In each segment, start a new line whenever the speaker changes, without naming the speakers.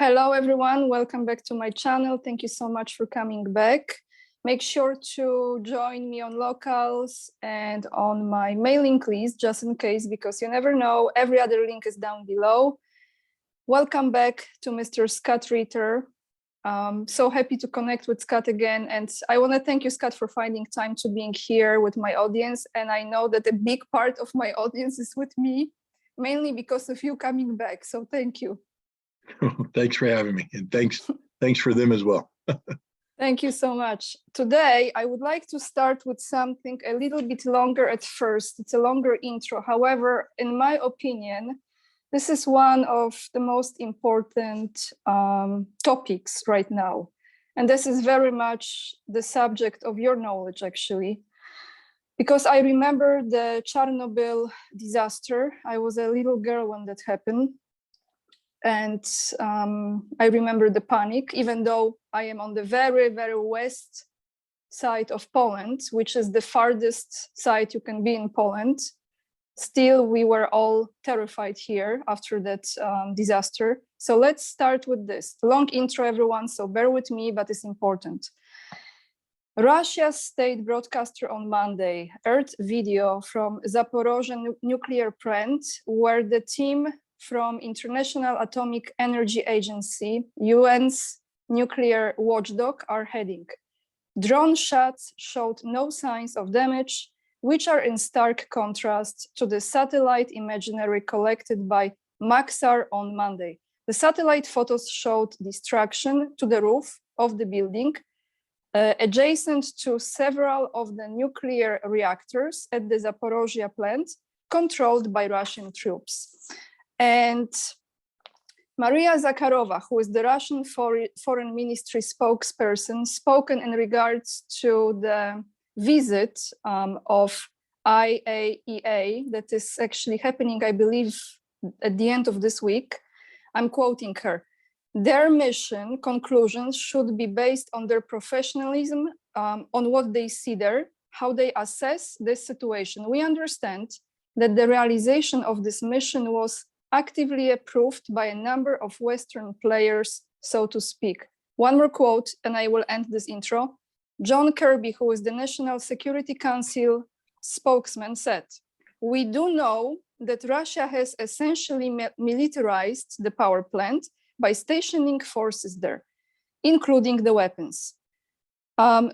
Hello, everyone. Welcome back to my channel. Thank you so much for coming back. Make sure to join me on locals and on my mailing list, just in case, because you never know. Every other link is down below. Welcome back to Mr. Scott Ritter. So happy to connect with Scott again. And I want to thank you, Scott, for finding time to being here with my audience. And I know that a big part of my audience is with me, mainly because of you coming back. So thank you.
Thanks for having me, and thanks for them as well.
Thank you so much. Today, I would like to start with something a little bit longer at first. It's a longer intro. However, in my opinion, this is one of the most important topics right now. And this is very much the subject of your knowledge, actually. Because I remember the Chernobyl disaster. I was a little girl when that happened. And I remember the panic, even though I am on the very, very west side of Poland, which is the farthest side you can be in Poland. Still, we were all terrified here after that disaster. So let's start with this. Long intro, everyone, so bear with me, but it's important. Russia's state broadcaster on Monday aired video from Zaporizhzhia nuclear plant, where the team from International Atomic Energy Agency, UN's nuclear watchdog, are heading. Drone shots showed no signs of damage, which are in stark contrast to the satellite imagery collected by Maxar on Monday. The satellite photos showed destruction to the roof of the building, adjacent to several of the nuclear reactors at the Zaporizhzhia plant, controlled by Russian troops. And Maria Zakharova, who is the Russian Foreign Ministry spokesperson, spoken in regards to the visit of IAEA that is actually happening, I believe, at the end of this week. I'm quoting her. Their mission conclusions should be based on their professionalism, on what they see there, how they assess this situation. We understand that the realization of this mission was actively approved by a number of Western players, so to speak. One more quote, and I will end this intro. John Kirby, who is the National Security Council spokesman, said, "We do know that Russia has essentially militarized the power plant by stationing forces there, including the weapons.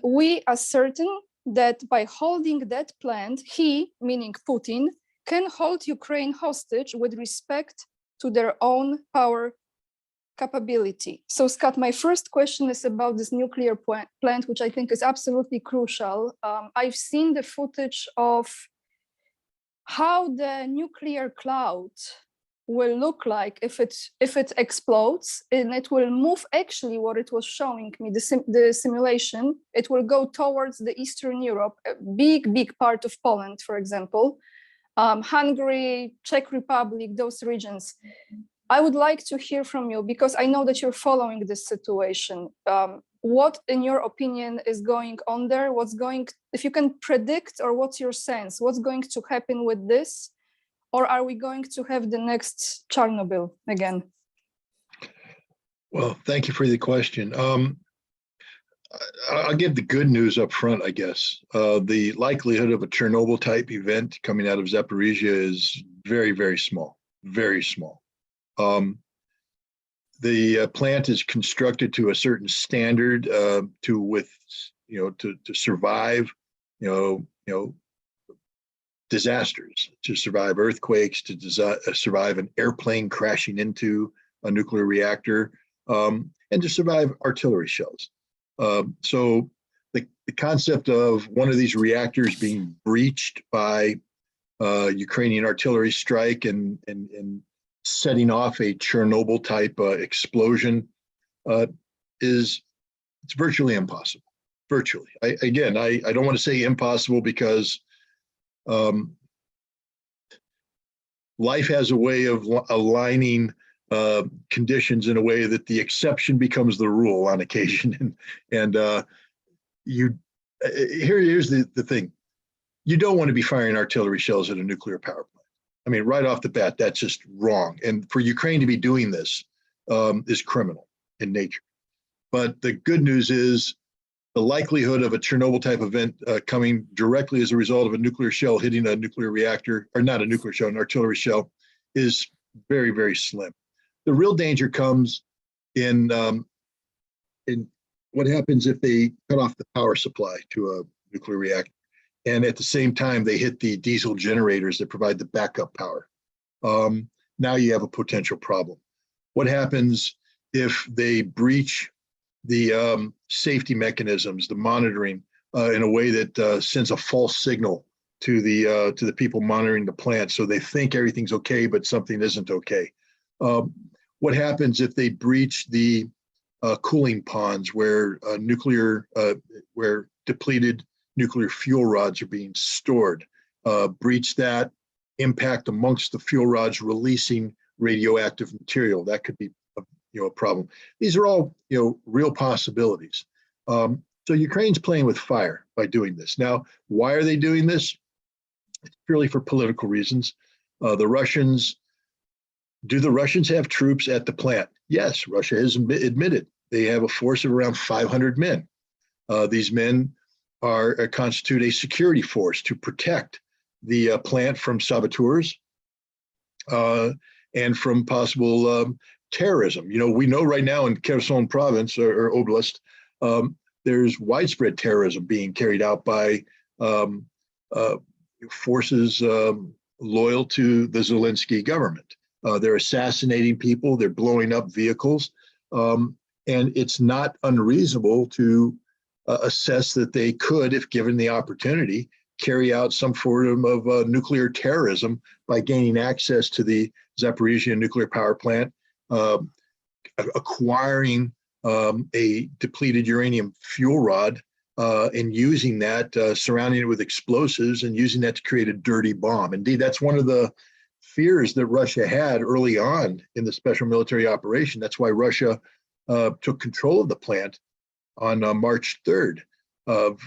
We are certain that by holding that plant, he, meaning Putin, can hold Ukraine hostage with respect to their own power capability." So, Scott, my first question is about this nuclear plant, which I think is absolutely crucial. I've seen the footage of how the nuclear cloud will look like if it explodes, and it will move, actually what it was showing me, the simulation, it will go towards the Eastern Europe, a big part of Poland, for example. Hungary, Czech Republic, those regions. I would like to hear from you, because I know that you're following this situation. What, in your opinion, is going on there? If you can predict, or what's your sense? What's going to happen with this? Or are we going to have the next Chernobyl again?
Well, thank you for the question. I'll give the good news up front, I guess. The likelihood of a Chernobyl type event coming out of Zaporizhzhia is very, very small, very small. The plant is constructed to a certain standard to survive, disasters, to survive earthquakes, to survive an airplane crashing into a nuclear reactor, and to survive artillery shells. So the concept of one of these reactors being breached by Ukrainian artillery strike and setting off a Chernobyl type explosion it's virtually impossible. Virtually. I don't want to say impossible, because life has a way of aligning conditions in a way that the exception becomes the rule on occasion. And here's the thing. You don't want to be firing artillery shells at a nuclear power plant. I mean, right off the bat, that's just wrong. And for Ukraine to be doing this is criminal in nature. But the good news is the likelihood of a Chernobyl type event coming directly as a result of a nuclear shell hitting a nuclear reactor, or not a nuclear shell, an artillery shell, is very, very slim. The real danger comes in what happens if they cut off the power supply to a nuclear reactor, and at the same time they hit the diesel generators that provide the backup power. Now you have a potential problem. What happens if they breach the safety mechanisms, the monitoring, in a way that sends a false signal to the people monitoring the plant, so they think everything's okay, but something isn't okay? What happens if they breach the cooling ponds where where depleted nuclear fuel rods are being stored? Breach that, impact amongst the fuel rods, releasing radioactive material. That could be a problem. These are all real possibilities. So Ukraine's playing with fire by doing this. Now, why are they doing this? It's purely for political reasons. Do the Russians have troops at the plant? Yes, Russia has admitted they have a force of around 500 men. These men constitute a security force to protect the plant from saboteurs and from possible terrorism. We know right now in Kherson province or oblast, there's widespread terrorism being carried out by forces loyal to the Zelensky government. They're assassinating people, they're blowing up vehicles, and it's not unreasonable to assess that they could, if given the opportunity, carry out some form of nuclear terrorism by gaining access to the Zaporizhzhia nuclear power plant, acquiring a depleted uranium fuel rod, and using that, surrounding it with explosives and using that to create a dirty bomb. Indeed, that's one of the fears that Russia had early on in the special military operation. That's why Russia took control of the plant on March 3rd of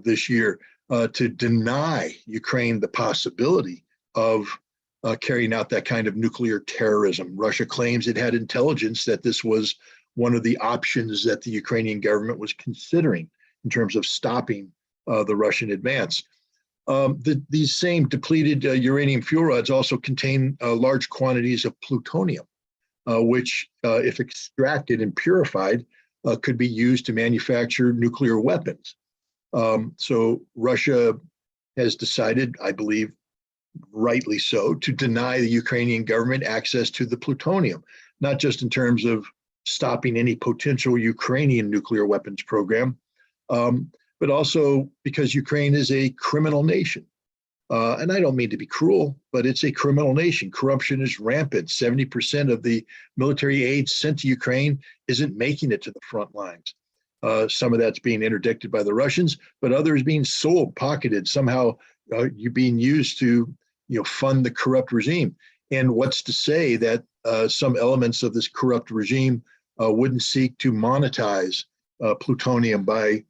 this year, to deny Ukraine the possibility of carrying out that kind of nuclear terrorism. Russia claims it had intelligence that this was one of the options that the Ukrainian government was considering in terms of stopping the Russian advance. These same depleted uranium fuel rods also contain large quantities of plutonium, which, if extracted and purified, could be used to manufacture nuclear weapons. So Russia has decided, I believe rightly so, to deny the Ukrainian government access to the plutonium, not just in terms of stopping any potential Ukrainian nuclear weapons program, but also because Ukraine is a criminal nation. And I don't mean to be cruel, but it's a criminal nation. Corruption is rampant. 70% of the military aid sent to Ukraine isn't making it to the front lines. Some of that's being interdicted by the Russians, but others being sold, pocketed, somehow being used to fund the corrupt regime. And what's to say that some elements of this corrupt regime wouldn't seek to monetize plutonium by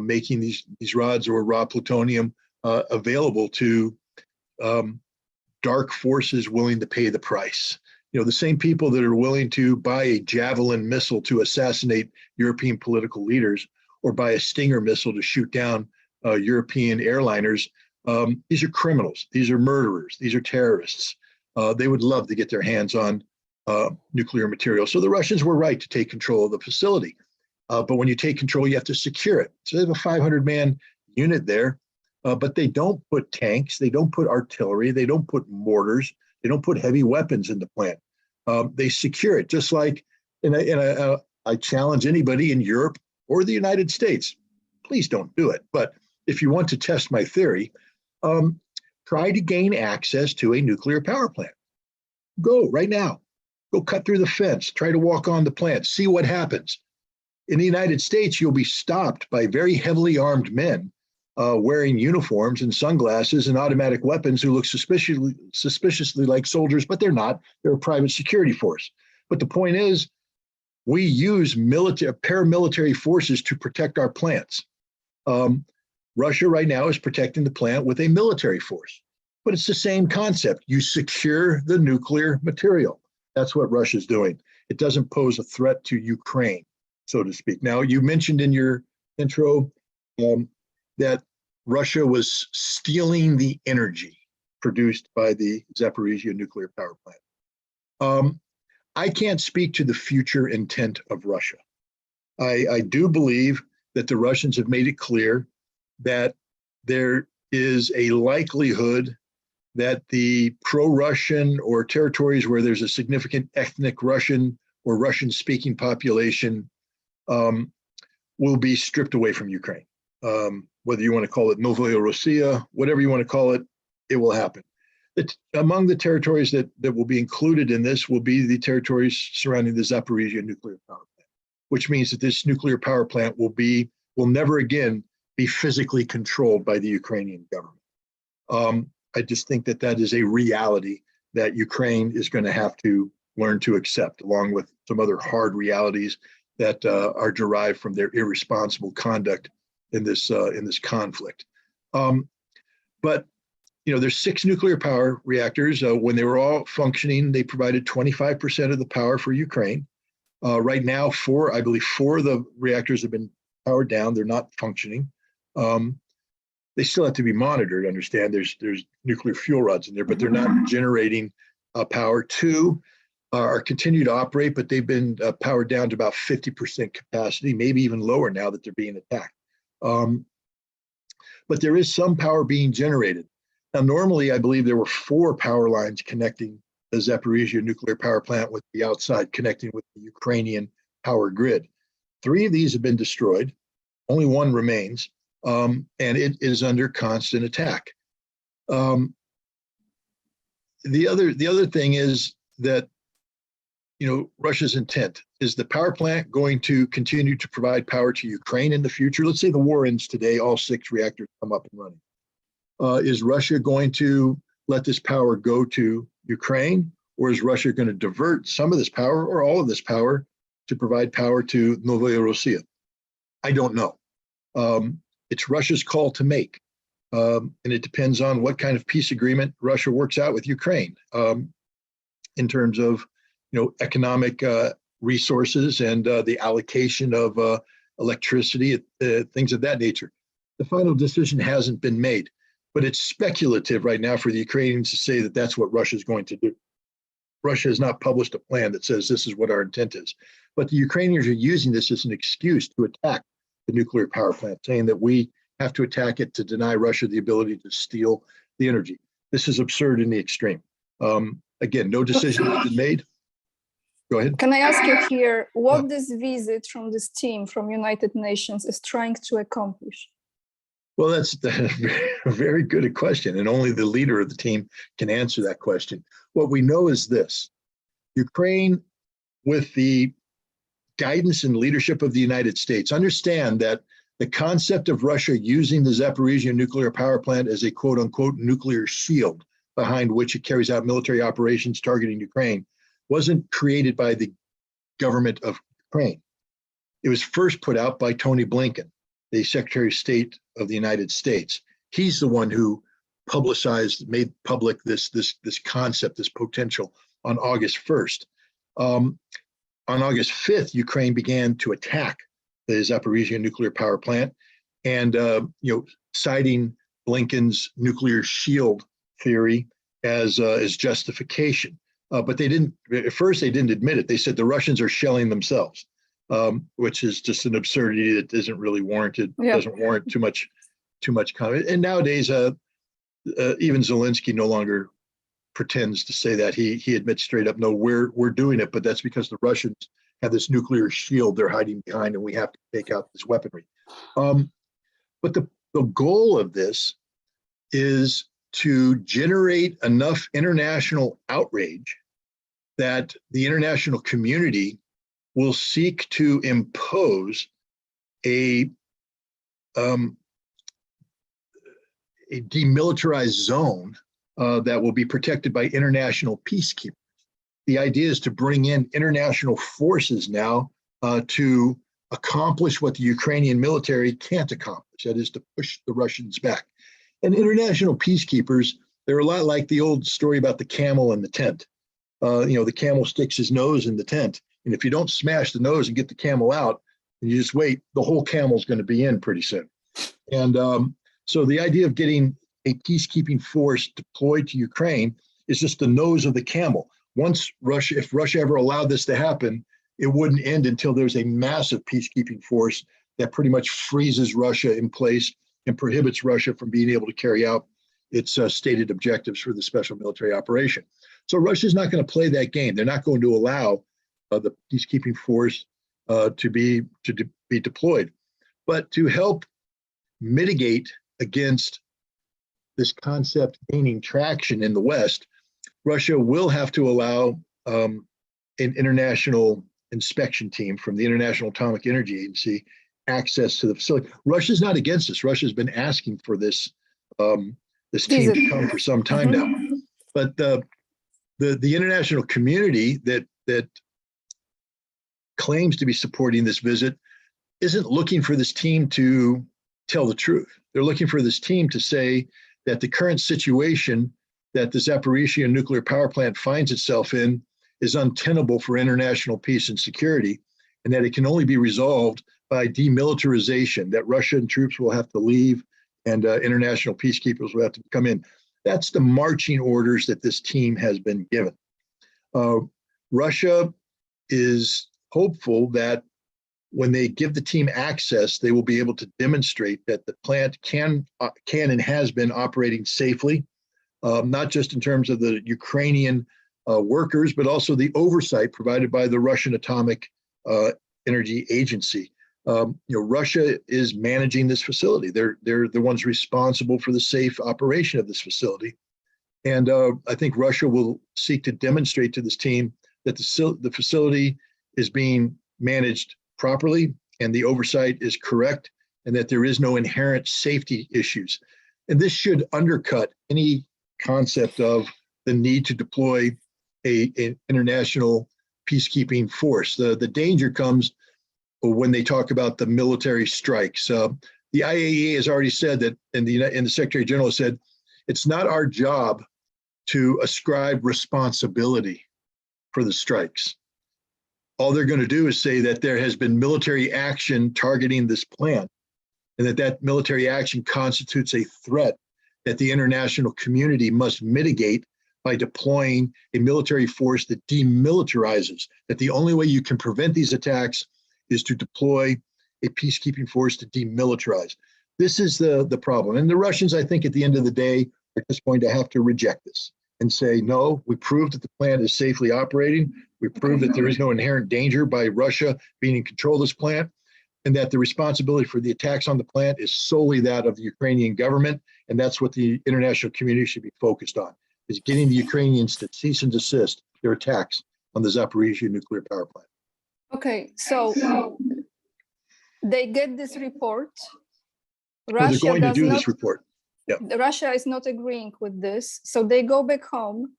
making these rods or raw plutonium available to dark forces willing to pay the price. The same people that are willing to buy a Javelin missile to assassinate European political leaders, or buy a Stinger missile to shoot down European airliners. These are criminals. These are murderers. These are terrorists. They would love to get their hands on nuclear material. So the Russians were right to take control of the facility. But when you take control, you have to secure it. So they have a 500-man unit there, but they don't put tanks. They don't put artillery. They don't put mortars. They don't put heavy weapons in the plant. They secure it, just like, I challenge anybody in Europe or the United States, please don't do it. But if you want to test my theory, try to gain access to a nuclear power plant. Go right now. Go cut through the fence. Try to walk on the plant. See what happens. In the United States, you'll be stopped by very heavily armed men wearing uniforms and sunglasses and automatic weapons who look suspiciously like soldiers, but they're not. They're a private security force. But the point is, we use paramilitary forces to protect our plants. Russia right now is protecting the plant with a military force, but it's the same concept. You secure the nuclear material. That's what Russia's doing. It doesn't pose a threat to Ukraine, so to speak. Now, you mentioned in your intro that Russia was stealing the energy produced by the Zaporizhzhia nuclear power plant. I can't speak to the future intent of Russia. I do believe that the Russians have made it clear that there is a likelihood that the pro-Russian or territories where there's a significant ethnic Russian or Russian-speaking population will be stripped away from Ukraine. Whether you want to call it Novorossiya, whatever you want to call it, it will happen. Among the territories that will be included in this will be the territories surrounding the Zaporizhzhia nuclear power plant, which means that this nuclear power plant will never again be physically controlled by the Ukrainian government. I just think that that is a reality that Ukraine is going to have to learn to accept, along with some other hard realities that are derived from their irresponsible conduct in this conflict. But there's 6 nuclear power reactors. When they were all functioning, they provided 25% of the power for Ukraine. Right now, I believe 4 of the reactors have been powered down. They're not functioning. They still have to be monitored. Understand there's nuclear fuel rods in there, but they're not generating power. 2 are continue to operate, but they've been powered down to about 50% capacity, maybe even lower now that they're being attacked. But there is some power being generated. Now, normally, I believe there were 4 power lines connecting the Zaporizhzhia nuclear power plant with the outside, connecting with the Ukrainian power grid. 3 of these have been destroyed. Only 1 remains, and it is under constant attack. The other thing is that Russia's intent is the power plant going to continue to provide power to Ukraine in the future. Let's say the war ends today, all 6 reactors come up and running. Is Russia going to let this power go to Ukraine, or is Russia going to divert some of this power or all of this power to provide power to Novorossiya? I don't know. It's Russia's call to make, and it depends on what kind of peace agreement Russia works out with Ukraine in terms of economic resources and the allocation of electricity, things of that nature. The final decision hasn't been made. But it's speculative right now for the Ukrainians to say that that's what Russia is going to do. Russia has not published a plan that says this is what our intent is. But the Ukrainians are using this as an excuse to attack the nuclear power plant, saying that we have to attack it to deny Russia the ability to steal the energy. This is absurd in the extreme. Again, no decision has been made. Go ahead.
Can I ask you here what this visit from this team from United Nations is trying to accomplish?
Well, that's a very good question, and only the leader of the team can answer that question. What we know is this: Ukraine, with the guidance and leadership of the United States, understand that the concept of Russia using the Zaporizhzhia nuclear power plant as a quote-unquote nuclear shield behind which it carries out military operations targeting Ukraine wasn't created by the government of Ukraine. It was first put out by Tony Blinken, the Secretary of State of the United States. He's the one who made public this concept, this potential on August 1st. On August 5th, Ukraine began to attack the Zaporizhzhia nuclear power plant, and citing Blinken's nuclear shield theory as justification. But they didn't. At first, they didn't admit it. They said the Russians are shelling themselves. Which is just an absurdity that isn't really warranted, doesn't warrant too much comment. And nowadays, even Zelensky no longer pretends to say that. He admits straight up, no, we're doing it, but that's because the Russians have this nuclear shield they're hiding behind, and we have to take out this weaponry. But the goal of this is to generate enough international outrage that the international community will seek to impose a demilitarized zone that will be protected by international peacekeepers. The idea is to bring in international forces now to accomplish what the Ukrainian military can't accomplish, that is to push the Russians back. And international peacekeepers, they're a lot like the old story about the camel and the tent. the camel sticks his nose in the tent. And if you don't smash the nose and get the camel out, and you just wait, the whole camel's going to be in pretty soon. And so the idea of getting a peacekeeping force deployed to Ukraine is just the nose of the camel. If Russia ever allowed this to happen, it wouldn't end until there's a massive peacekeeping force that pretty much freezes Russia in place and prohibits Russia from being able to carry out its stated objectives for the special military operation. So Russia's not going to play that game. They're not going to allow the peacekeeping force to be deployed. But to help mitigate against this concept gaining traction in the West, Russia will have to allow an international inspection team from the International Atomic Energy Agency access to the facility. Russia's not against this. Russia's been asking for this team to come for some time now. But the international community that claims to be supporting this visit isn't looking for this team to tell the truth. They're looking for this team to say that the current situation that the Zaporizhzhia nuclear power plant finds itself in is untenable for international peace and security, and that it can only be resolved by demilitarization, that Russian troops will have to leave and international peacekeepers will have to come in. That's the marching orders that this team has been given. Russia is hopeful that when they give the team access, they will be able to demonstrate that the plant can and has been operating safely, not just in terms of the Ukrainian workers, but also the oversight provided by the Russian Atomic Energy Agency. Russia is managing this facility. They're the ones responsible for the safe operation of this facility. And I think Russia will seek to demonstrate to this team that the facility is being managed properly and the oversight is correct and that there is no inherent safety issues. And this should undercut any concept of the need to deploy an international peacekeeping force. The danger comes when they talk about the military strikes. The IAEA has already said that, and the Secretary General said, it's not our job to ascribe responsibility for the strikes. All they're going to do is say that there has been military action targeting this plant and that military action constitutes a threat that the international community must mitigate by deploying a military force that demilitarizes, that the only way you can prevent these attacks is to deploy a peacekeeping force to demilitarize. This is the problem. And the Russians, I think, at the end of the day, are just going to have to reject this and say, no, we proved that the plant is safely operating. We proved that there is no inherent danger by Russia being in control of this plant, and that the responsibility for the attacks on the plant is solely that of the Ukrainian government. And that's what the international community should be focused on, is getting the Ukrainians to cease and desist their attacks on the Zaporizhzhia nuclear power plant.
Okay, so they get this report.
Well, they're going to do this report. Yeah.
Russia is not agreeing with this, so they go back home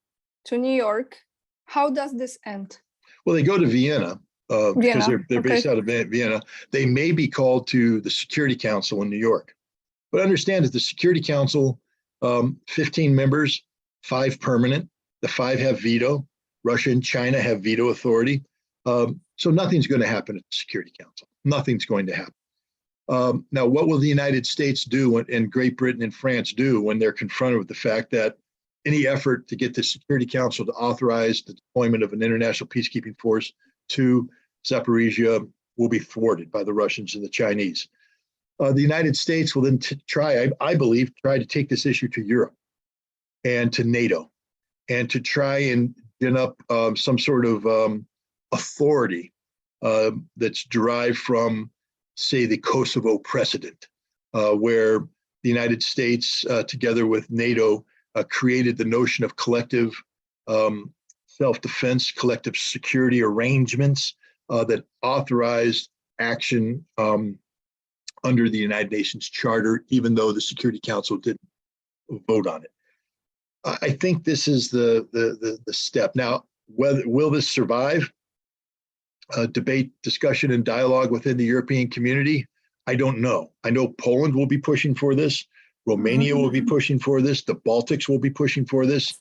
to New York. How does this end? Well, they go to Vienna because they're based out of Vienna. They may be called to the Security Council in New York. But understand that the Security Council, 15 members, 5 permanent. The 5 have veto. Russia and China have veto authority. So nothing's going to happen at the Security Council. Nothing's going to happen. Now, what will the United States do and Great Britain and France do when they're confronted with the fact that any effort to get the Security Council to authorize the deployment of an international peacekeeping force to Zaporizhzhia will be thwarted by the Russians and the Chinese? The United States will then I believe, try to take this issue to Europe and to NATO and to try and gin up some sort of authority that's derived from, say, the Kosovo precedent, where the United States, together with NATO, created the notion of collective self-defense, collective security arrangements that authorized action under the United Nations Charter, even though the Security Council didn't vote on it. I think this is the step. Now, will this survive debate, discussion, and dialogue within the European community? I don't know. I know Poland will be pushing for this. Romania will be pushing for this. The Baltics will be pushing for this.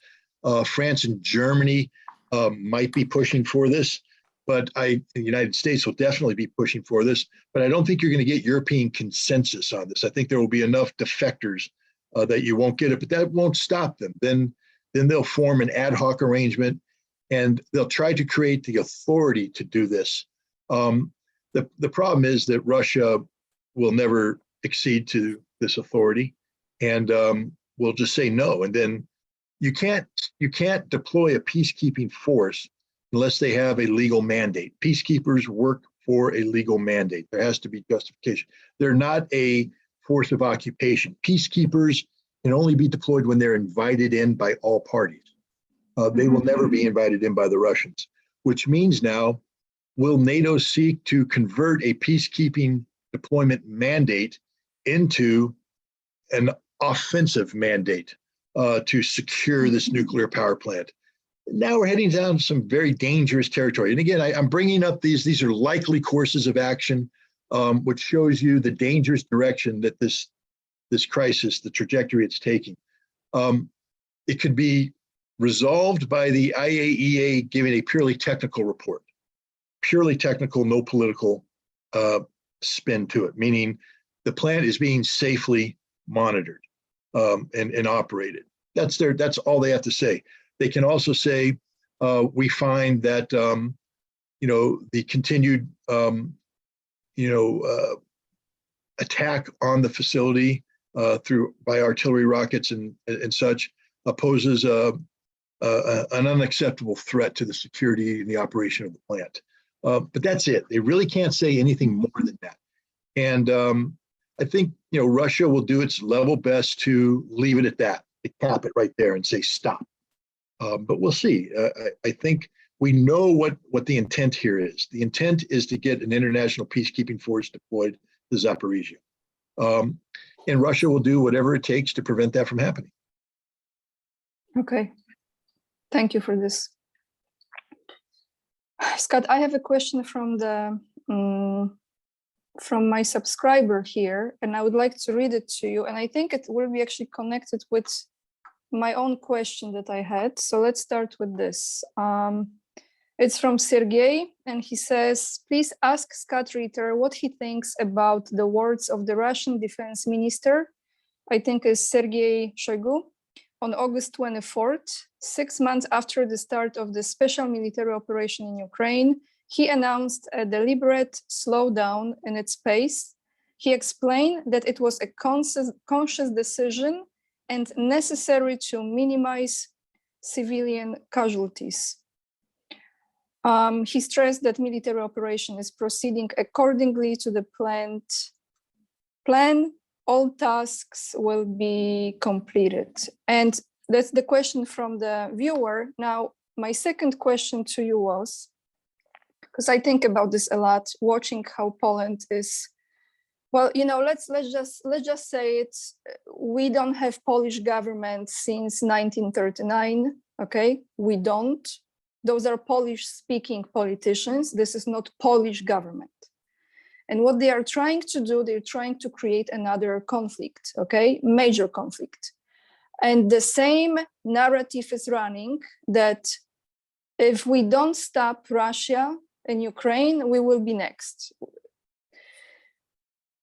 France and Germany
might be pushing for this, but the United States will definitely be pushing for this. But I don't think you're going to get European consensus on this. I think there will be enough defectors that you won't get it, but that won't stop them. Then they'll form an ad hoc arrangement, and they'll try to create the authority to do this. The problem is that Russia will never accede to this authority, and will just say no. And then you can't deploy a peacekeeping force unless they have a legal mandate. Peacekeepers work for a legal mandate. There has to be justification. They're not a force of occupation. Peacekeepers can only be deployed when they're invited in by all parties. They will never be invited in by the Russians, which means now, will NATO seek to convert a peacekeeping deployment mandate into an offensive mandate to secure this nuclear power plant? Now we're heading down some very dangerous territory. And again, I'm bringing up these are likely courses of action, which shows you the dangerous direction that this crisis, the trajectory it's taking. It could be resolved by the IAEA giving a purely technical report, purely technical, no political spin to it, meaning the plant is being safely monitored and operated. That's all they have to say. They can also say, we find that, the continued, attack on the facility by artillery rockets and such poses an unacceptable threat to the security and the operation of the plant. But that's it. They really can't say anything more than that. And I think, Russia will do its level best to leave it at that, to cap it right there and say, stop. But we'll see. I think we know what the intent here is. The intent is to get an international peacekeeping force deployed to Zaporizhzhia. And Russia will do whatever it takes to prevent that from happening.
Okay. Thank you for this. Scott, I have a question from from my subscriber here, and I would like to read it to you. And I think it will be actually connected with my own question that I had. So let's start with this. It's from Sergey, and he says, please ask Scott Ritter what he thinks about the words of the Russian defense minister, I think is Sergei Shoigu, on August 24th, 6 months after the start of the special military operation in Ukraine. He announced a deliberate slowdown in its pace. He explained that it was a conscious decision and necessary to minimize civilian casualties. He stressed that military operation is proceeding accordingly to the plan. All tasks will be completed. And that's the question from the viewer. Now, my second question to you was, because I think about this a lot, watching how Poland is, well, let's just say it's, we don't have Polish government since 1939, okay? We don't. Those are Polish-speaking politicians. This is not Polish government. And what they are trying to do, they're trying to create another conflict, okay? Major conflict. And the same narrative is running that if we don't stop Russia and Ukraine, we will be next.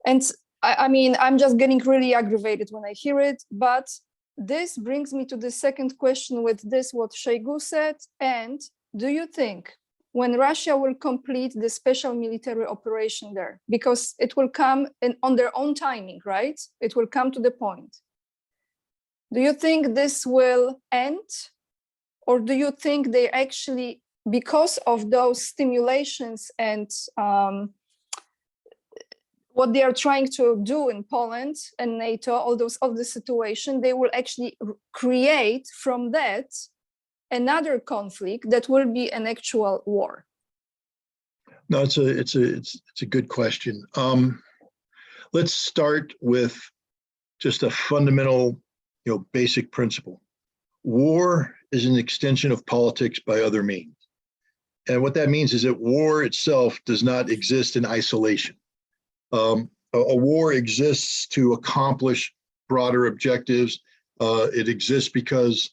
And I mean, I'm just getting really aggravated when I hear it, but this brings me to the second question with this, what Shoigu said. And do you think when Russia will complete the special military operation there, because it will come on their own timing, right? It will come to the point. Do you think this will end? Or do you think they actually, because of those stimulations and what they are trying to do in Poland and NATO, all the situation, they will actually create from that another conflict that will be an actual war?
No, it's a good question. Let's start with just a fundamental, basic principle. War is an extension of politics by other means. And what that means is that war itself does not exist in isolation. A war exists to accomplish broader objectives. It exists because,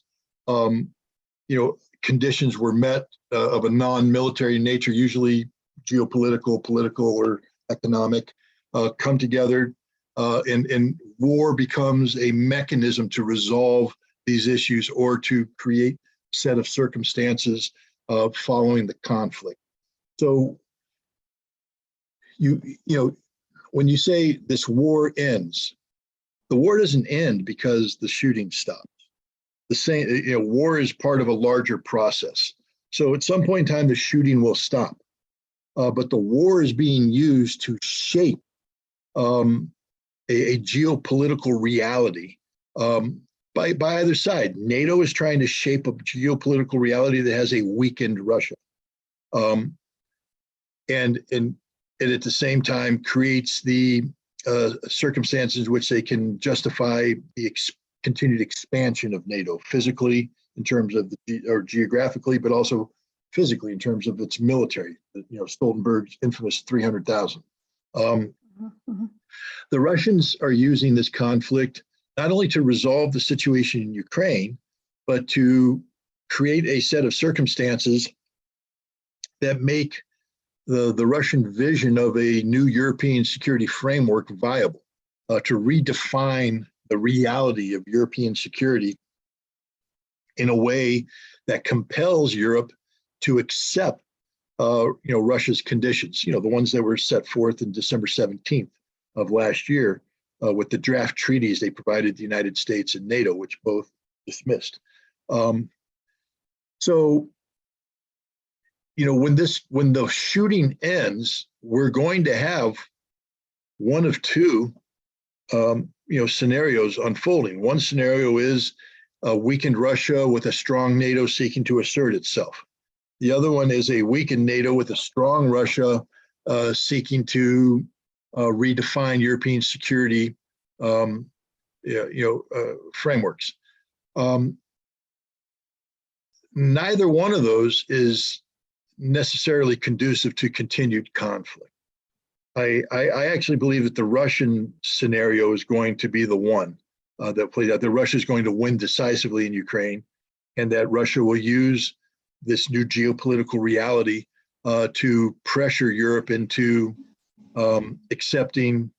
conditions were met of a non-military nature, usually geopolitical, political, or economic, come together, and war becomes a mechanism to resolve these issues or to create a set of circumstances following the conflict. So you know, when you say this war ends, the war doesn't end because the shooting stops. The same, you know, war is part of a larger process. So at some point in time, the shooting will stop. But the war is being used to shape a geopolitical reality by either side. NATO is trying to shape a geopolitical reality that has a weakened Russia, and at the same time creates the circumstances which they can justify the continued expansion of NATO physically in terms of or geographically, but also physically in terms of its military. You know, Stoltenberg's infamous 300,000. The Russians are using this conflict not only to resolve the situation in Ukraine, but to create a set of circumstances that make the Russian vision of a new European security framework viable, to redefine the reality of European security in a way that compels Europe to accept you know, Russia's conditions, you know, the ones that were set forth in December 17th of last year with the draft treaties they provided the United States and NATO, which both dismissed. So, you know, when the shooting ends, we're going to have one of two you know, scenarios unfolding. One scenario is a weakened Russia with a strong NATO seeking to assert itself. The other one is a weakened NATO with a strong Russia seeking to redefine European security frameworks. Neither one of those is necessarily conducive to continued conflict. I actually believe that the Russian scenario is going to be the one that plays out. That Russia is going to win decisively in Ukraine, and that Russia will use this new geopolitical reality to pressure Europe into accepting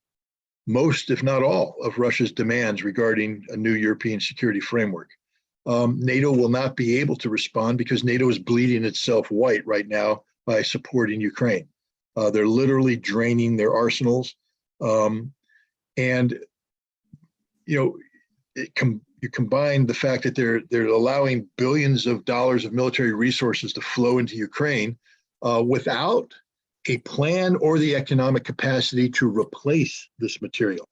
most, if not all, of Russia's demands regarding a new European security framework. NATO will not be able to respond because NATO is bleeding itself white right now by supporting Ukraine. They're literally draining their arsenals. And, you know, you combine the fact that they're allowing billions of dollars of military resources to flow into Ukraine without a plan or the economic capacity to replace this material.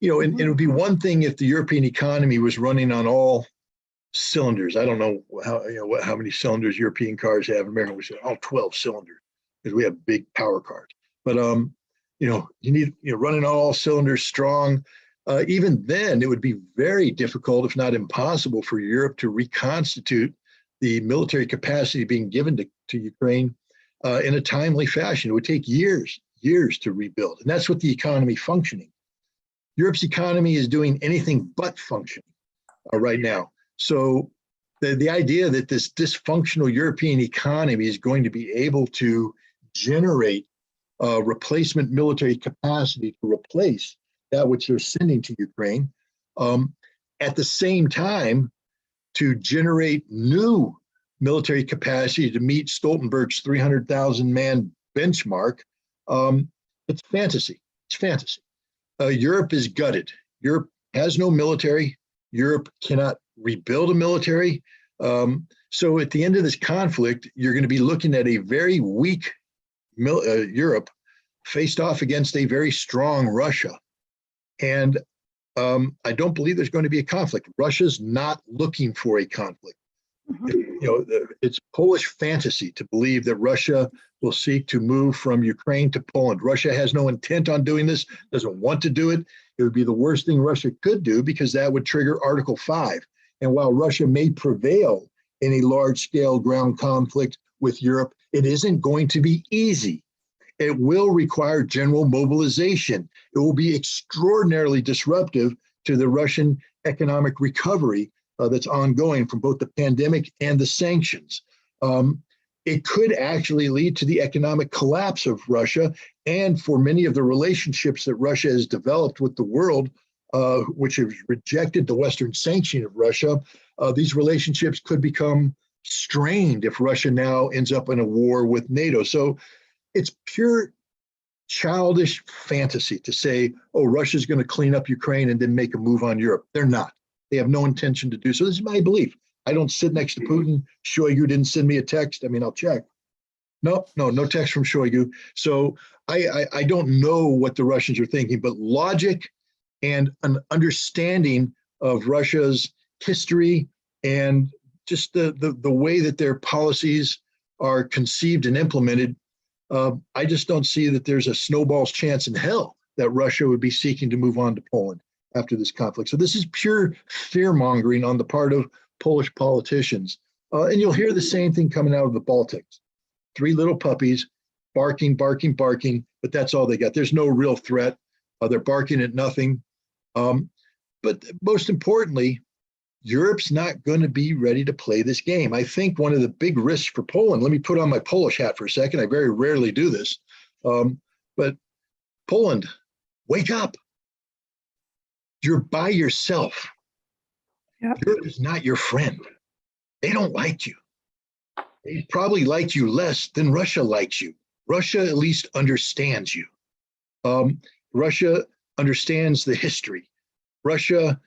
You know, and it would be one thing if the European economy was running on all cylinders. I don't know how many cylinders European cars have. American, we say all 12 cylinders because we have big power cars. But you know, you need running on all cylinders, strong. Even then, it would be very difficult, if not impossible, for Europe to reconstitute the military capacity being given to Ukraine in a timely fashion. It would take years to rebuild, and that's what the economy functioning. Europe's economy is doing anything but functioning right now. So the idea that this dysfunctional European economy is going to be able to generate replacement military capacity to replace that which they're sending to Ukraine, at the same time to generate new military capacity to meet Stoltenberg's 300,000 man benchmark, it's fantasy. It's fantasy. Europe is gutted. Europe has no military. Europe cannot rebuild a military. So at the end of this conflict, you're going to be looking at a very weak Europe faced off against a very strong Russia. And I don't believe there's going to be a conflict. Russia's not looking for a conflict. You know, it's Polish fantasy to believe that Russia will seek to move from Ukraine to Poland. Russia has no intent on doing this, doesn't want to do it. It would be the worst thing Russia could do because that would trigger Article 5. And while Russia may prevail in a large-scale ground conflict with Europe, it isn't going to be easy. It will require general mobilization. It will be extraordinarily disruptive to the Russian economic recovery that's ongoing from both the pandemic and the sanctions. It could actually lead to the economic collapse of Russia, and for many of the relationships that Russia has developed with the world, which have rejected the Western sanction of Russia, these relationships could become strained if Russia now ends up in a war with NATO. So it's pure childish fantasy to say, oh, Russia's going to clean up Ukraine and then make a move on Europe. They're not. They have no intention to do so. This is my belief. I don't sit next to Putin. Shoigu didn't send me a text. I mean, I'll check. No text from Shoigu. So I don't know what the Russians are thinking, but logic and an understanding of Russia's history and just the way that their policies are conceived and implemented, I just don't see that there's a snowball's chance in hell that Russia would be seeking to move on to Poland after this conflict. So this is pure fear-mongering on the part of Polish politicians. And you'll hear the same thing coming out of the Baltics. 3 little puppies barking, barking, barking, but that's all they got. There's no real threat. They're barking at nothing. But most importantly, Europe's not going to be ready to play this game. I think one of the big risks for Poland, let me put on my Polish hat for a second. I very rarely do this. But Poland, wake up. You're by yourself. Yep. Europe is not your friend. They don't like you. They probably like you less than Russia likes you. Russia at least understands you. Russia understands the history. Russia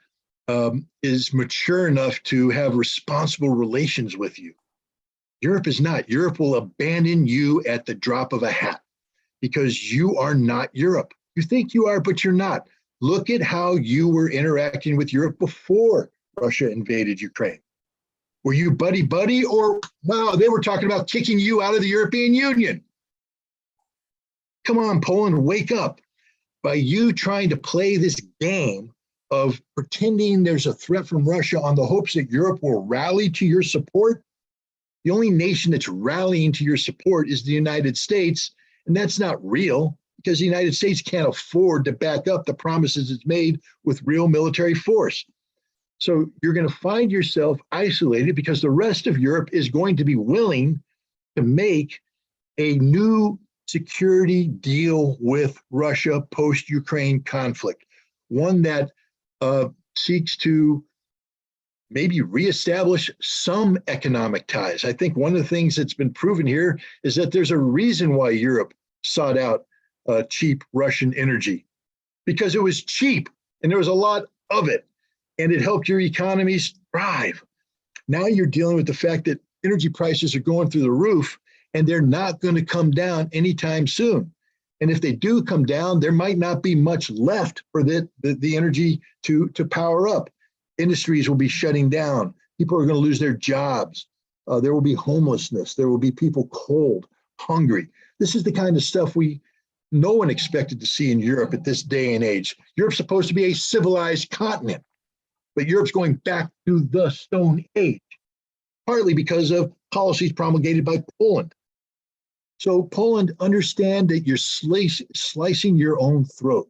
is mature enough to have responsible relations with you. Europe is not. Europe will abandon you at the drop of a hat because you are not Europe. You think you are, but you're not. Look at how you were interacting with Europe before Russia invaded Ukraine. Were you buddy-buddy, or wow, they were talking about kicking you out of the European Union? Come on, Poland, wake up. By you trying to play this game of pretending there's a threat from Russia on the hopes that Europe will rally to your support, the only nation that's rallying to your support is the United States, and that's not real because the United States can't afford to back up the promises it's made with real military force. So you're going to find yourself isolated because the rest of Europe is going to be willing to make a new security deal with Russia post-Ukraine conflict, one that seeks to maybe reestablish some economic ties. I think one of the things that's been proven here is that there's a reason why Europe sought out cheap Russian energy, because it was cheap and there was a lot of it, and it helped your economies thrive. Now you're dealing with the fact that energy prices are going through the roof and they're not going to come down anytime soon. And if they do come down, there might not be much left for the energy to power up. Industries will be shutting down. People are going to lose their jobs. There will be homelessness. There will be people cold, hungry. This is the kind of stuff no one expected to see in Europe at this day and age. Europe's supposed to be a civilized continent, but Europe's going back to the Stone Age, partly because of policies promulgated by Poland. So Poland, understand that you're slicing your own throat.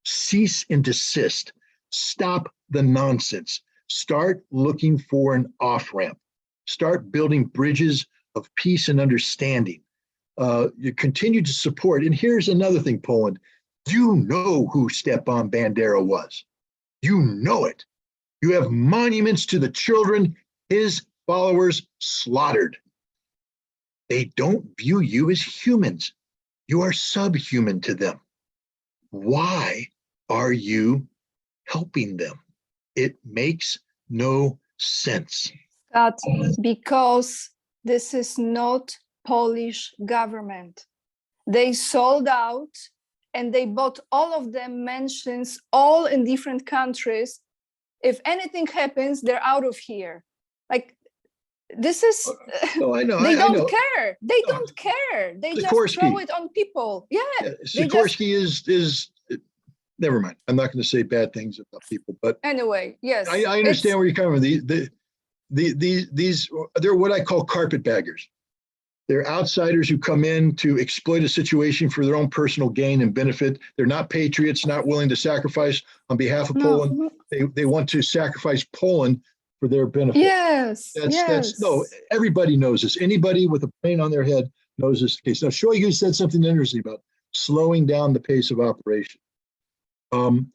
Cease and desist. Stop the nonsense. Start looking for an off-ramp. Start building bridges of peace and understanding. You continue to support. And here's another thing, Poland. You know who Stepan Bandera was. You know it. You have monuments to the children his followers slaughtered. They don't view you as humans. You are subhuman to them. Why are you helping them? It makes no sense.
That because this is not Polish government. They sold out and they bought all of them mansions, all in different countries. If anything happens, they're out of here. Like, this is,
I know.
They don't care. They don't care. They just throw it on people. Yeah.
Sikorsky is never mind. I'm not going to say bad things about people, but
anyway, yes.
I understand where you're coming from. These, they're what I call carpetbaggers. They're outsiders who come in to exploit a situation for their own personal gain and benefit. They're not patriots, not willing to sacrifice on behalf of Poland. They want to sacrifice Poland for their benefit.
Yes,
That's no,
yes.
everybody knows this. Anybody with a brain on their head knows this case. Now, Shoigu said something interesting about slowing down the pace of operation. And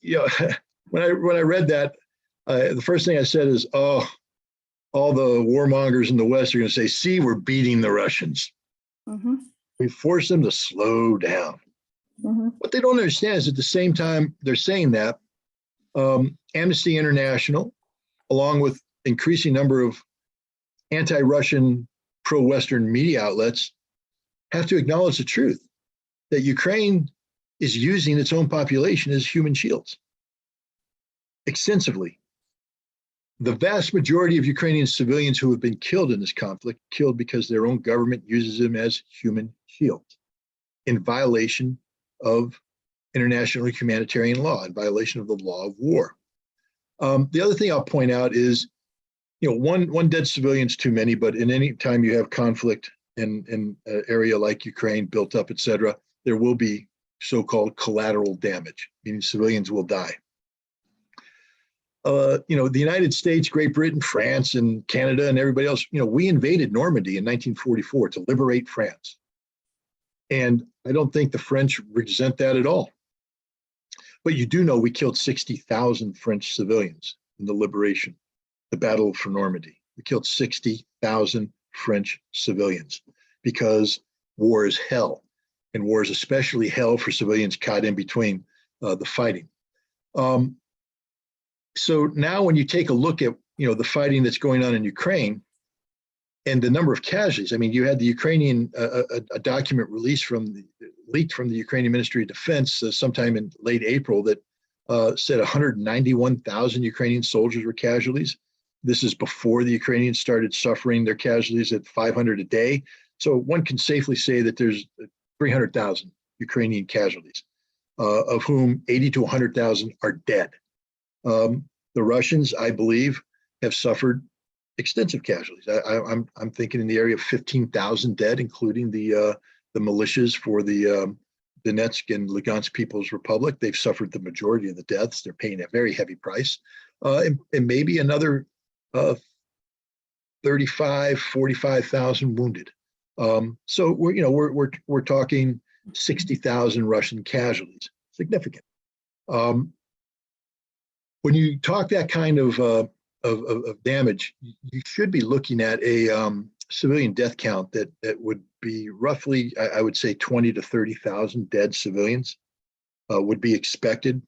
you know, when I read that, the first thing I said is, oh, all the warmongers in the West are going to say, see, we're beating the Russians.
Mm-hmm.
We force them to slow down.
Mm-hmm.
What they don't understand is at the same time they're saying that, Amnesty International, along with increasing number of anti-Russian, pro-Western media outlets, have to acknowledge the truth that Ukraine is using its own population as human shields extensively. The vast majority of Ukrainian civilians who have been killed in this conflict, killed because their own government uses them as human shields in violation of international humanitarian law, in violation of the law of war. The other thing I'll point out is, you know, one dead civilian is too many, but in any time you have conflict in an area like Ukraine built up, et cetera, there will be so-called collateral damage, meaning civilians will die. You know, the United States, Great Britain, France, and Canada, and everybody else, you know, we invaded Normandy in 1944 to liberate France. And I don't think the French resent that at all. But you do know we killed 60,000 French civilians in the liberation, the Battle for Normandy. We killed 60,000 French civilians because war is hell. And war is especially hell for civilians caught in between the fighting. So now when you take a look at, you know, the fighting that's going on in Ukraine and the number of casualties, I mean, you had the Ukrainian, a document released leaked from the Ukrainian Ministry of Defense sometime in late April that said 191,000 Ukrainian soldiers were casualties. This is before the Ukrainians started suffering their casualties at 500 a day. So one can safely say that there's 300,000 Ukrainian casualties, of whom 80 to 100,000 are dead. The Russians, I believe, have suffered extensive casualties. I'm thinking in the area of 15,000 dead, including the militias for the Donetsk and Lugansk People's Republic. They've suffered the majority of the deaths. They're paying a very heavy price, and maybe another 35, 45,000 wounded. So we're talking 60,000 Russian casualties. Significant. When you talk that kind of damage, you should be looking at a civilian death count that would be roughly, I would say, 20 to 30,000 dead civilians would be expected.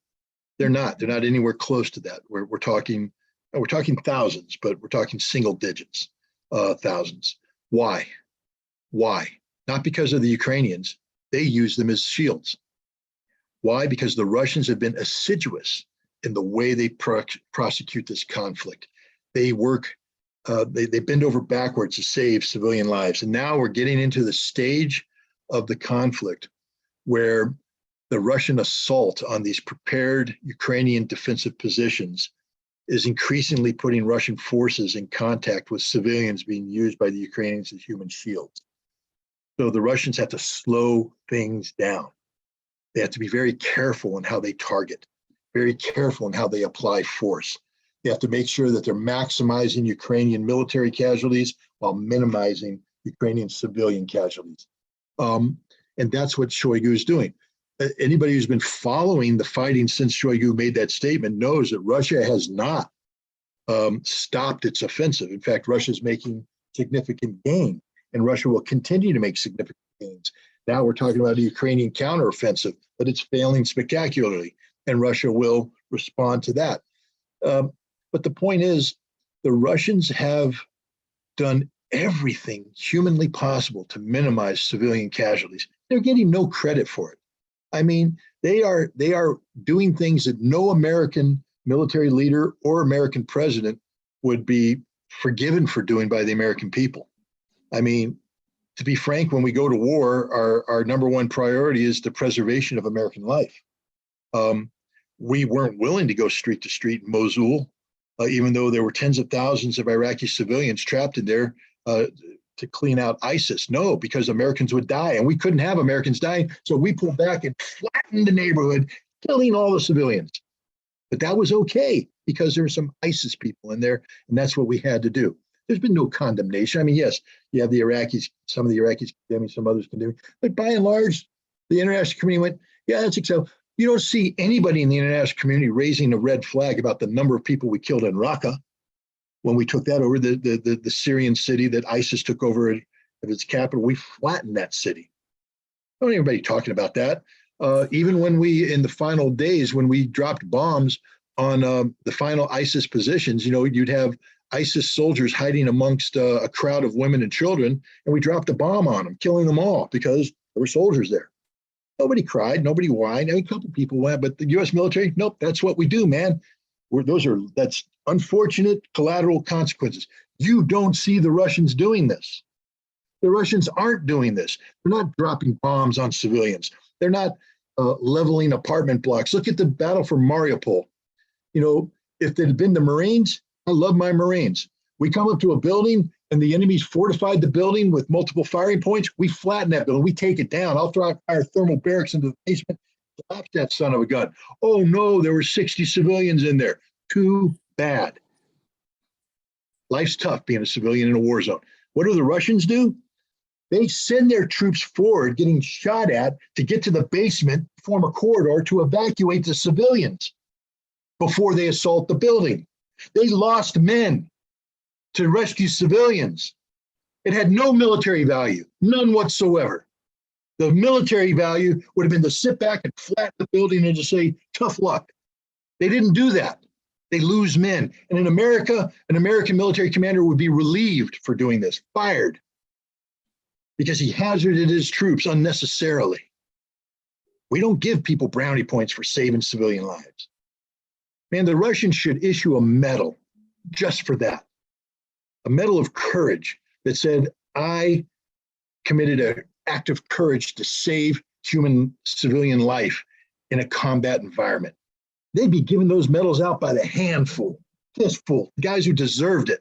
They're not anywhere close to that. We're talking thousands, but we're talking single digits, thousands. Why? Not because of the Ukrainians. They use them as shields. Why? Because the Russians have been assiduous in the way they prosecute this conflict. They work, they bend over backwards to save civilian lives. And now we're getting into the stage of the conflict where the Russian assault on these prepared Ukrainian defensive positions is increasingly putting Russian forces in contact with civilians being used by the Ukrainians as human shields. So the Russians have to slow things down. They have to be very careful in how they target, very careful in how they apply force. They have to make sure that they're maximizing Ukrainian military casualties while minimizing Ukrainian civilian casualties. And that's what Shoigu is doing. Anybody who's been following the fighting since Shoigu made that statement knows that Russia has not stopped its offensive. In fact, Russia is making significant gain, and Russia will continue to make significant gains. Now we're talking about a Ukrainian counteroffensive, but it's failing spectacularly, and Russia will respond to that. But the point is, the Russians have done everything humanly possible to minimize civilian casualties. They're getting no credit for it. I mean, they are doing things that no American military leader or American president would be forgiven for doing by the American people. I mean, to be frank, when we go to war, our number one priority is the preservation of American life. We weren't willing to go street to street in Mosul, even though there were tens of thousands of Iraqi civilians trapped in there to clean out ISIS. No, because Americans would die, and we couldn't have Americans dying. So we pulled back and flattened the neighborhood, killing all the civilians. But that was okay because there were some ISIS people in there, and that's what we had to do. There's been no condemnation. I mean, yes, you have the Iraqis, some of the Iraqis condemning, some others condemning, but by and large, the international community went, yeah, that's acceptable. You don't see anybody in the international community raising a red flag about the number of people we killed in Raqqa when we took that over, the Syrian city that ISIS took over of its capital. We flattened that city. Don't anybody talking about that. Even when we, in the final days, when we dropped bombs on the final ISIS positions, you'd have ISIS soldiers hiding amongst a crowd of women and children, and we dropped a bomb on them, killing them all because there were soldiers there. Nobody cried, nobody whined. I mean, a couple people went, but the U.S. military, nope, that's what we do, man. That's unfortunate collateral consequences. You don't see the Russians doing this. The Russians aren't doing this. They're not dropping bombs on civilians. They're not leveling apartment blocks. Look at the battle for Mariupol. If it had been the Marines, I love my Marines. We come up to a building and the enemy's fortified the building with multiple firing points. We flatten that building. We take it down. I'll throw our thermal barracks into the basement, collapse that son of a gun. Oh no, there were 60 civilians in there. Too bad. Life's tough being a civilian in a war zone. What do the Russians do? They send their troops forward, getting shot at, to get to the basement, form a corridor to evacuate the civilians before they assault the building. They lost men to rescue civilians. It had no military value, none whatsoever. The military value would have been to sit back and flatten the building and to say, tough luck. They didn't do that. They lose men. And in America, an American military commander would be relieved for doing this, fired, because he hazarded his troops unnecessarily. We don't give people brownie points for saving civilian lives. Man, the Russians should issue a medal just for that. A medal of courage that said, I committed an act of courage to save human civilian life in a combat environment. They'd be giving those medals out by the handful, fistful, guys who deserved it.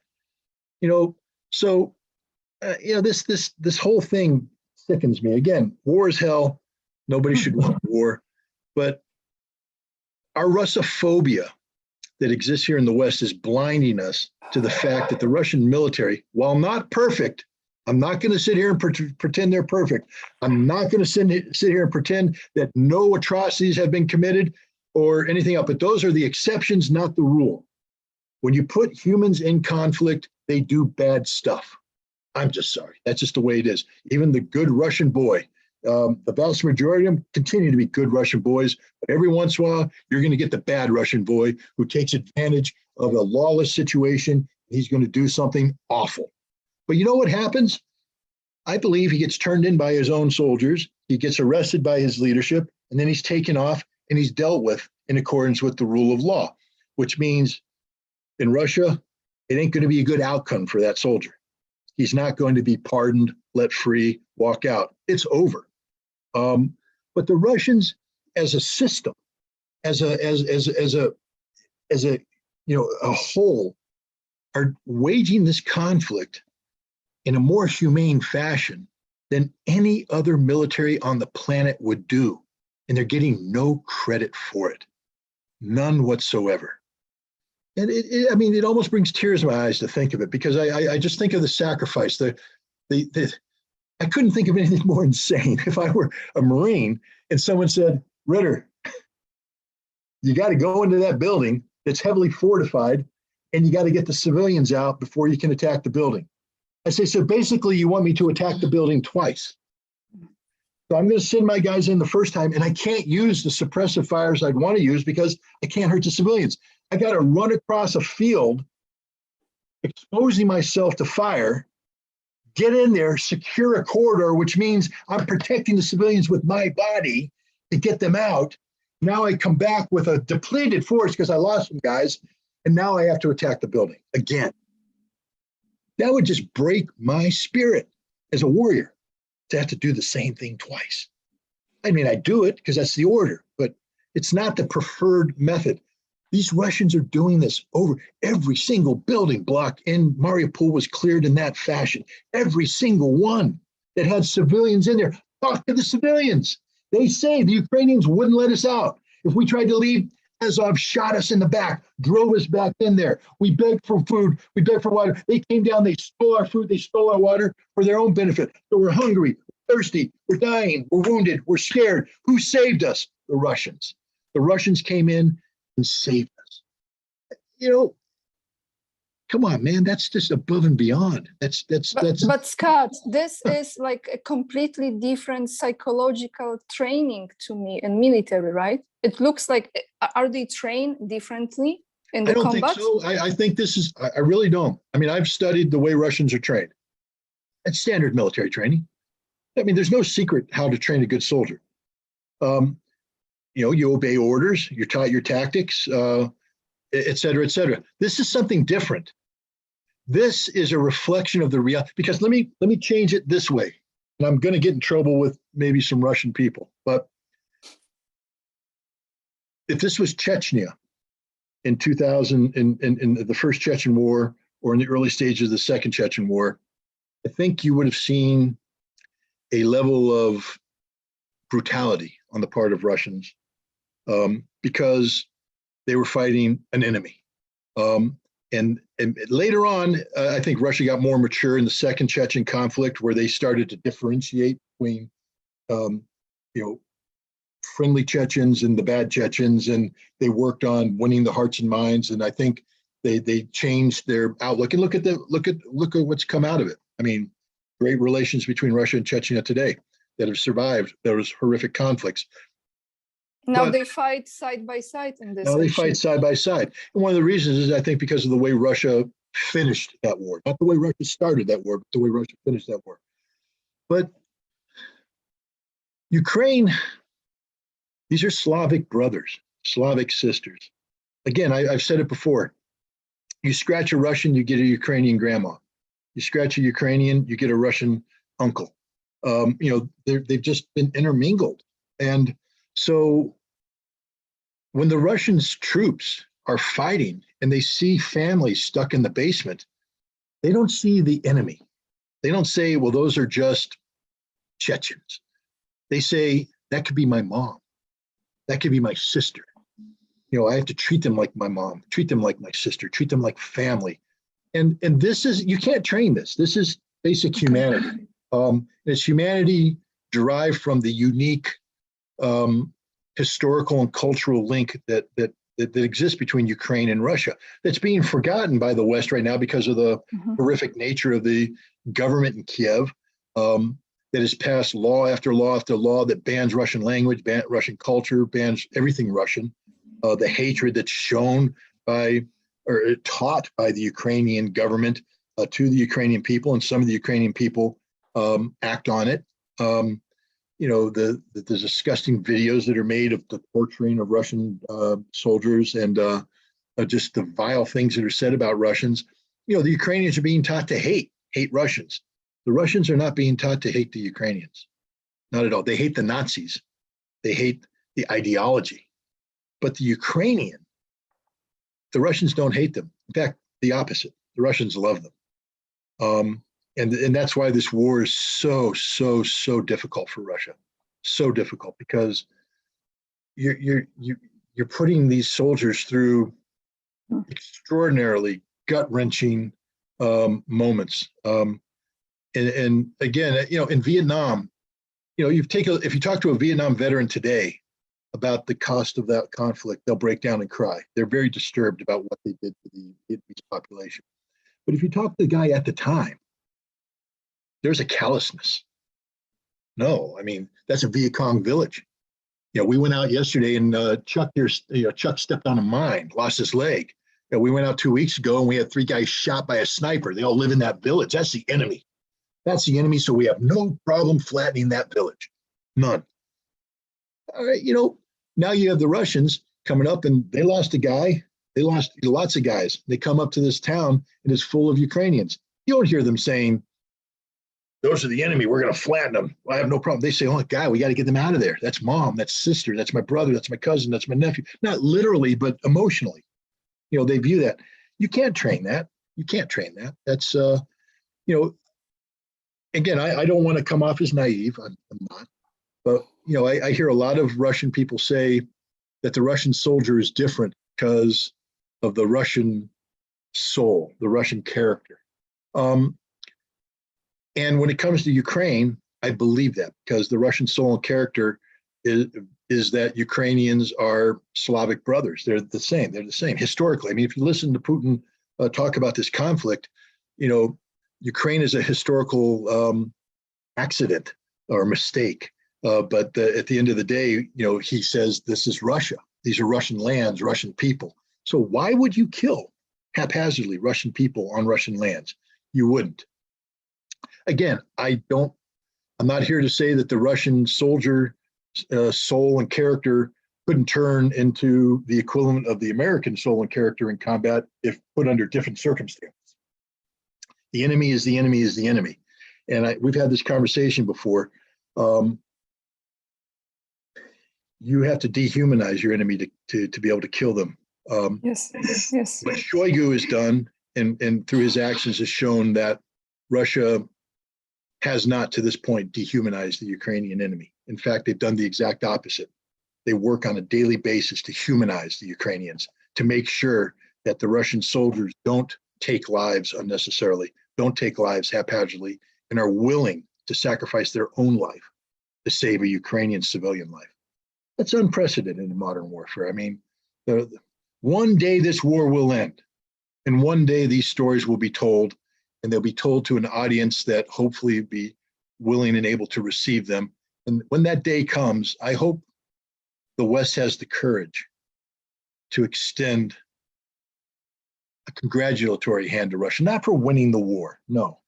This whole thing sickens me. Again, war is hell. Nobody should want war. But our Russophobia that exists here in the West is blinding us to the fact that the Russian military, while not perfect, I'm not going to sit here and pretend they're perfect. I'm not going to sit here and pretend that no atrocities have been committed or anything else, but those are the exceptions, not the rule. When you put humans in conflict, they do bad stuff. I'm just sorry. That's just the way it is. Even the good Russian boy, the vast majority of them continue to be good Russian boys, but every once in a while, you're going to get the bad Russian boy who takes advantage of a lawless situation. He's going to do something awful. But you know what happens? I believe he gets turned in by his own soldiers. He gets arrested by his leadership, and then he's taken off and he's dealt with in accordance with the rule of law, which means in Russia, it ain't going to be a good outcome for that soldier. He's not going to be pardoned, let free, walk out. It's over. But the Russians, as a system, as a whole, are waging this conflict in a more humane fashion than any other military on the planet would do. And they're getting no credit for it. None whatsoever. And it almost brings tears to my eyes to think of it, because I just think of the sacrifice. I couldn't think of anything more insane. If I were a Marine and someone said, Ritter, you got to go into that building that's heavily fortified and you got to get the civilians out before you can attack the building. I say, so basically you want me to attack the building twice. So I'm going to send my guys in the first time, and I can't use the suppressive fires I'd want to use because I can't hurt the civilians. I got to run across a field, exposing myself to fire, get in there, secure a corridor, which means I'm protecting the civilians with my body to get them out. Now I come back with a depleted force because I lost some guys, and now I have to attack the building again. That would just break my spirit as a warrior to have to do the same thing twice. I mean, I do it because that's the order, but it's not the preferred method. These Russians are doing this over every single building block in Mariupol was cleared in that fashion. Every single one that had civilians in there. Talk to the civilians. They say the Ukrainians wouldn't let us out. If we tried to leave, Azov shot us in the back, drove us back in there. We begged for food. We begged for water. They came down. They stole our food. They stole our water for their own benefit. So we're hungry, we're thirsty, we're dying, we're wounded, we're scared. Who saved us? The Russians. The Russians came in and saved us. You know, come on, man, that's just above and beyond.
But Scott, this is like a completely different psychological training to me in military, right? It looks like, are they trained differently in the combat?
I don't think so. I think this is, I really don't. I mean, I've studied the way Russians are trained. It's standard military training. I mean, there's no secret how to train a good soldier. You know, you obey orders, you're taught your tactics, et cetera, et cetera. This is something different. This is a reflection of the reality, because let me change it this way. And I'm going to get in trouble with maybe some Russian people, but if this was Chechnya in 2000, in the first Chechen war, or in the early stages of the second Chechen war, I think you would have seen a level of brutality on the part of Russians, because they were fighting an enemy. And later on, I think Russia got more mature in the second Chechen conflict, where they started to differentiate between, you know, friendly Chechens and the bad Chechens, and they worked on winning the hearts and minds. And I think they changed their outlook. And look at what's come out of it. I mean, great relations between Russia and Chechnya today that have survived those horrific conflicts.
Now they fight side by side in this.
Now they fight side by side. And one of the reasons is, I think, because of the way Russia finished that war. Not the way Russia started that war, but the way Russia finished that war. But Ukraine, these are Slavic brothers, Slavic sisters. Again, I've said it before. You scratch a Russian, you get a Ukrainian grandma. You scratch a Ukrainian, you get a Russian uncle. You know, they've just been intermingled. And so when the Russians' troops are fighting and they see families stuck in the basement, they don't see the enemy. They don't say, well, those are just Chechens. They say, that could be my mom. That could be my sister. You know, I have to treat them like my mom, treat them like my sister, treat them like family. And this is, you can't train this. This is basic humanity. It's humanity derived from the unique historical and cultural link that exists between Ukraine and Russia, that's being forgotten by the West right now because of the horrific nature of the government in Kiev, that has passed law after law after law that bans Russian language, bans Russian culture, bans everything Russian. The hatred that's shown by, or taught by, the Ukrainian government to the Ukrainian people, and some of the Ukrainian people act on it. You know, the disgusting videos that are made of the torturing of Russian soldiers, and just the vile things that are said about Russians. You know, the Ukrainians are being taught to hate Russians. The Russians are not being taught to hate the Ukrainians. Not at all. They hate the Nazis. They hate the ideology. But the Ukrainian, the Russians don't hate them. In fact, the opposite. The Russians love them. And that's why this war is so difficult for Russia. So difficult, because you're putting these soldiers through extraordinarily gut-wrenching moments. And again, you know, in Vietnam, you know, if you talk to a Vietnam veteran today about the cost of that conflict, they'll break down and cry. They're very disturbed about what they did to the Vietnamese population. But if you talk to the guy at the time, there's a callousness. No, I mean, that's a Viet Cong village. You know, we went out yesterday, and Chuck stepped on a mine, lost his leg. You know, we went out 2 weeks ago, and we had 3 guys shot by a sniper. They all live in that village. That's the enemy. That's the enemy. So we have no problem flattening that village. None. All right, you know, now you have the Russians coming up, and they lost a guy. They lost lots of guys. They come up to this town, and it's full of Ukrainians. You don't hear them saying, those are the enemy, we're going to flatten them. I have no problem. They say, oh, God, we got to get them out of there. That's mom, that's sister, that's my brother, that's my cousin, that's my nephew. Not literally, but emotionally. You know, they view that. You can't train that. You can't train that. That's, you know, again, I don't want to come off as naive. I'm not. But, you know, I hear a lot of Russian people say, that the Russian soldier is different because of the Russian soul, the Russian character. And when it comes to Ukraine, I believe that because the Russian soul and character is that Ukrainians are Slavic brothers. They're the same. They're the same historically. I mean, if you listen to Putin talk about this conflict, you know, Ukraine is a historical accident or mistake. But at the end of the day, you know, he says this is Russia. These are Russian lands, Russian people. So why would you kill haphazardly Russian people on Russian lands? You wouldn't. Again, I'm not here to say that the Russian soldier soul and character couldn't turn into the equivalent of the American soul and character in combat if put under different circumstances. The enemy is the enemy is the enemy. And we've had this conversation before. You have to dehumanize your enemy to be able to kill them.
Yes.
What Shoigu has done and through his actions has shown that Russia has not to this point dehumanized the Ukrainian enemy. In fact, they've done the exact opposite. They work on a daily basis to humanize the Ukrainians, to make sure that the Russian soldiers don't take lives unnecessarily, don't take lives haphazardly, and are willing to sacrifice their own life to save a Ukrainian civilian life. That's unprecedented in modern warfare. I mean, one day this war will end, and one day these stories will be told, and they'll be told to an audience that hopefully be willing and able to receive them. And when that day comes, I hope the West has the courage to extend a congratulatory hand to Russia, not for winning the war, no,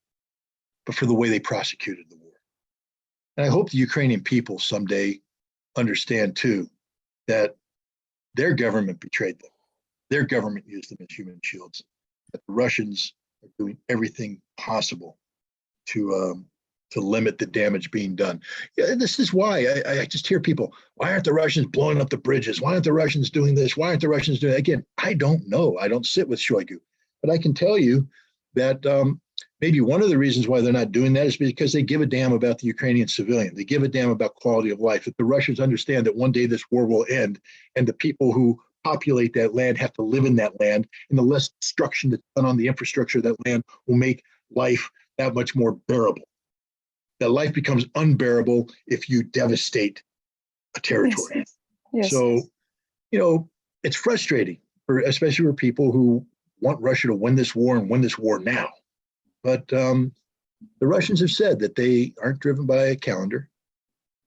but for the way they prosecuted the war. And I hope the Ukrainian people someday understand too that their government betrayed them. Their government used them as human shields. That the Russians are doing everything possible to limit the damage being done. Yeah, this is why I just hear people, why aren't the Russians blowing up the bridges? Why aren't the Russians doing this? Why aren't the Russians doing that? Again, I don't know. I don't sit with Shoigu, but I can tell you that maybe one of the reasons why they're not doing that is because they give a damn about the Ukrainian civilian. They give a damn about quality of life. That the Russians understand that one day this war will end, and the people who populate that land have to live in that land, and the less destruction that's done on the infrastructure of that land will make life that much more bearable. That life becomes unbearable if you devastate a territory.
Yes.
So, you know, it's frustrating, especially for people who want Russia to win this war and win this war now. But the Russians have said that they aren't driven by a calendar.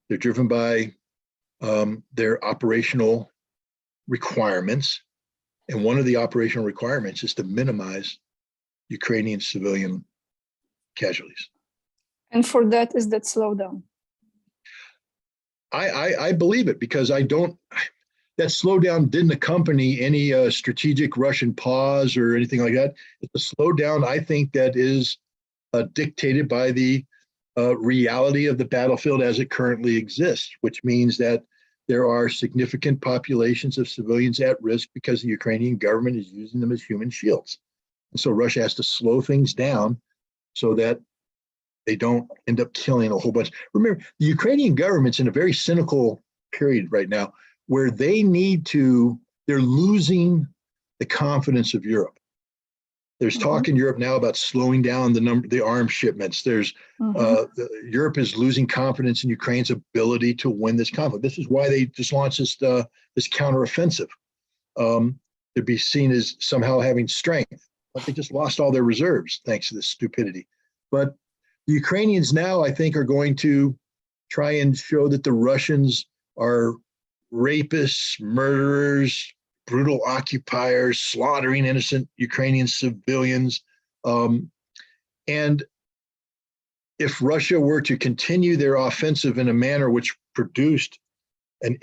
They're driven by their operational requirements. And one of the operational requirements is to minimize Ukrainian civilian casualties.
And for that is that slowdown.
I believe it because that slowdown didn't accompany any strategic Russian pause or anything like that. It's a slowdown, I think, that is dictated by the reality of the battlefield as it currently exists, which means that there are significant populations of civilians at risk because the Ukrainian government is using them as human shields. And so Russia has to slow things down so that they don't end up killing a whole bunch. Remember, the Ukrainian government's in a very cynical period right now where they're losing the confidence of Europe. There's talk in Europe now about slowing down the arms shipments. Europe is losing confidence in Ukraine's ability to win this conflict. This is why they just launched this counteroffensive. To be seen as somehow having strength, but they just lost all their reserves thanks to this stupidity. But the Ukrainians now, I think, are going to try and show that the Russians are rapists, murderers, brutal occupiers, slaughtering innocent Ukrainian civilians. And if Russia were to continue their offensive in a manner which produced a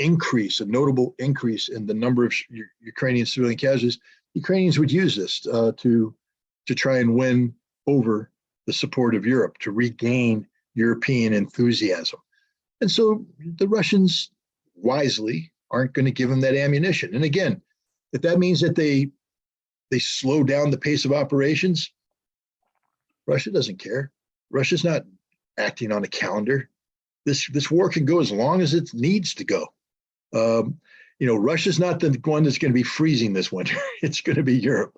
notable increase in the number of Ukrainian civilian casualties, Ukrainians would use this to try and win over the support of Europe, to regain European enthusiasm. And so the Russians wisely aren't going to give them that ammunition. And again, if that means that they slow down the pace of operations, Russia doesn't care. Russia's not acting on a calendar. This war can go as long as it needs to go. Russia's not the one that's going to be freezing this winter. It's going to be Europe.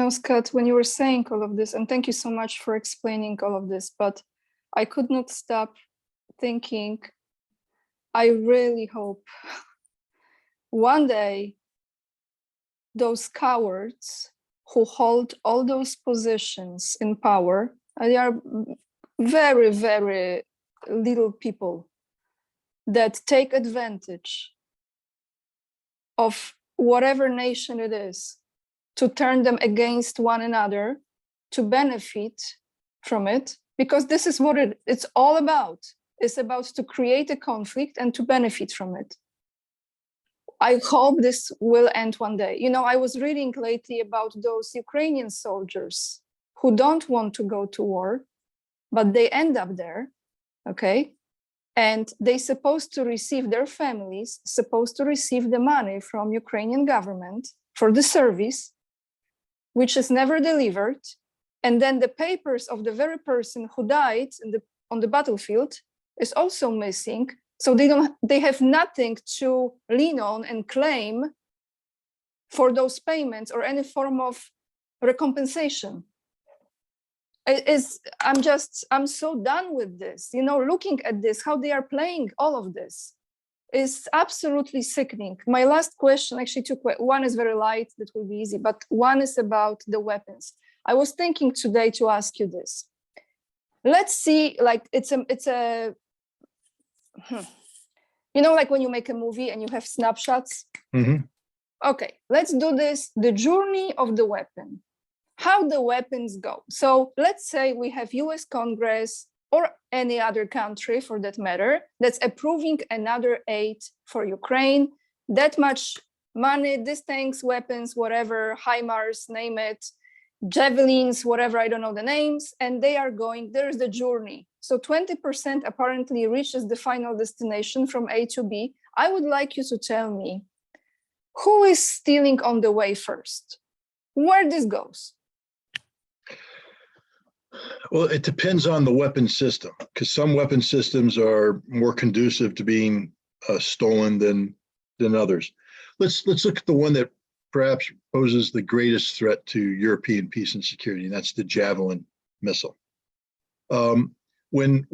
Scott, when you were saying all of this, and thank you so much for explaining all of this, but I could not stop thinking, I really hope one day those cowards who hold all those positions in power, they are very, very little people that take advantage of whatever nation it is to turn them against one another, to benefit from it, because this is what it's all about. It's about to create a conflict and to benefit from it. I hope this will end one day. I was reading lately about those Ukrainian soldiers who don't want to go to war, but they end up there, okay? And they supposed to receive, their families supposed to receive the money from Ukrainian government for the service, which is never delivered. And then the papers of the very person who died on the battlefield is also missing. So they have nothing to lean on and claim for those payments or any form of recompensation. I'm so done with this, looking at this, how they are playing all of this is absolutely sickening. My last question, actually one is very light, that will be easy, but one is about the weapons. I was thinking today to ask you this. Let's see, like it's a like when you make a movie and you have snapshots.
Mm-hmm.
Okay, let's do this, the journey of the weapon, how the weapons go. So let's say we have US Congress or any other country for that matter, that's approving another aid for Ukraine, that much money, these tanks, weapons, whatever, HIMARS, name it, javelins, whatever, I don't know the names, and they are going, there's the journey. So 20% apparently reaches the final destination from A to B. I would like you to tell me, who is stealing on the way first? Where this goes?
Well, it depends on the weapon system, because some weapon systems are more conducive to being stolen than others. Let's look at the one that perhaps poses the greatest threat to European peace and security, and that's the Javelin missile. When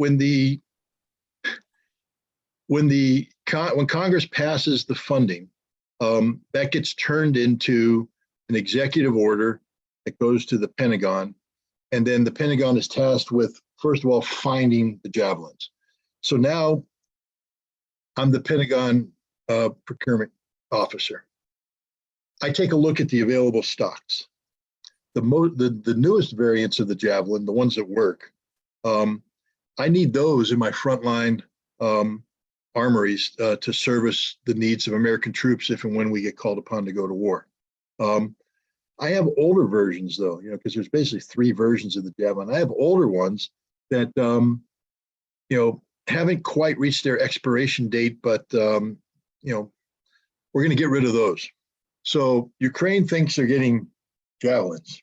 Congress passes the funding, that gets turned into an executive order that goes to the Pentagon. And then the Pentagon is tasked with, first of all, finding the javelins. So now I'm the Pentagon procurement officer. I take a look at the available stocks. The newest variants of the Javelin, the ones that work, I need those in my frontline armories to service the needs of American troops if and when we get called upon to go to war. I have older versions though, because there's basically 3 versions of the Javelin. I have older ones that, haven't quite reached their expiration date, but, we're going to get rid of those. So Ukraine thinks they're getting javelins,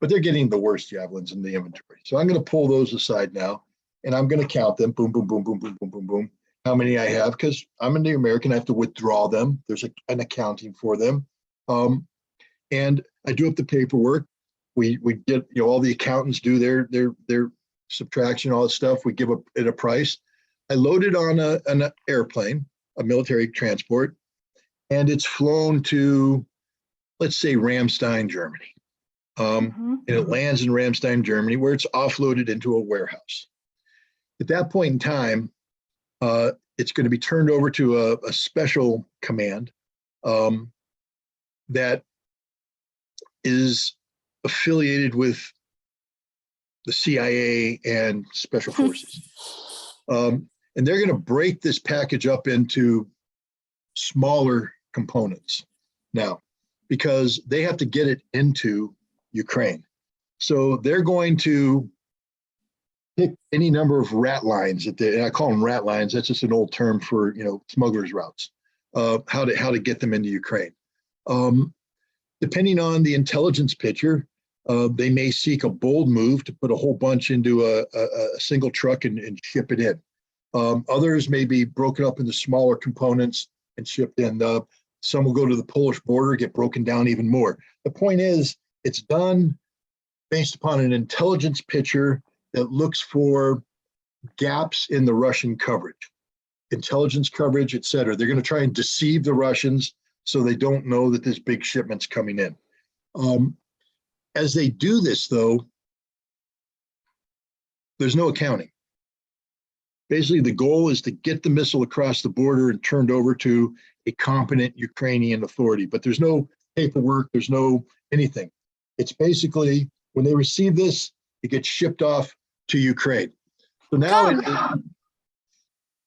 but they're getting the worst javelins in the inventory. So I'm going to pull those aside now, and I'm going to count them, boom, boom, boom, boom, boom, boom, boom, boom, how many I have, because I'm in the American, I have to withdraw them. There's an accounting for them. And I do up the paperwork. We get, all the accountants do their subtraction, all that stuff. We give it a price. I load it on an airplane, a military transport, and it's flown to, let's say, Ramstein, Germany. And it lands in Ramstein, Germany, where it's offloaded into a warehouse. At that point in time, it's going to be turned over to a special command that is affiliated with the CIA and special forces. And they're going to break this package up into smaller components now, because they have to get it into Ukraine. So they're going to pick any number of rat lines and I call them rat lines. That's just an old term for, smugglers' routes, how to get them into Ukraine. Depending on the intelligence picture, they may seek a bold move to put a whole bunch into a single truck and ship it in. Others may be broken up into smaller components and shipped in. Some will go to the Polish border, get broken down even more. The point is, it's done based upon an intelligence picture that looks for gaps in the Russian coverage, intelligence coverage, et cetera. They're going to try and deceive the Russians so they don't know that this big shipment's coming in. As they do this, though, there's no accounting. Basically, the goal is to get the missile across the border and turned over to a competent Ukrainian authority. But there's no paperwork, there's no anything. It's basically, when they receive this, it gets shipped off to Ukraine. So now,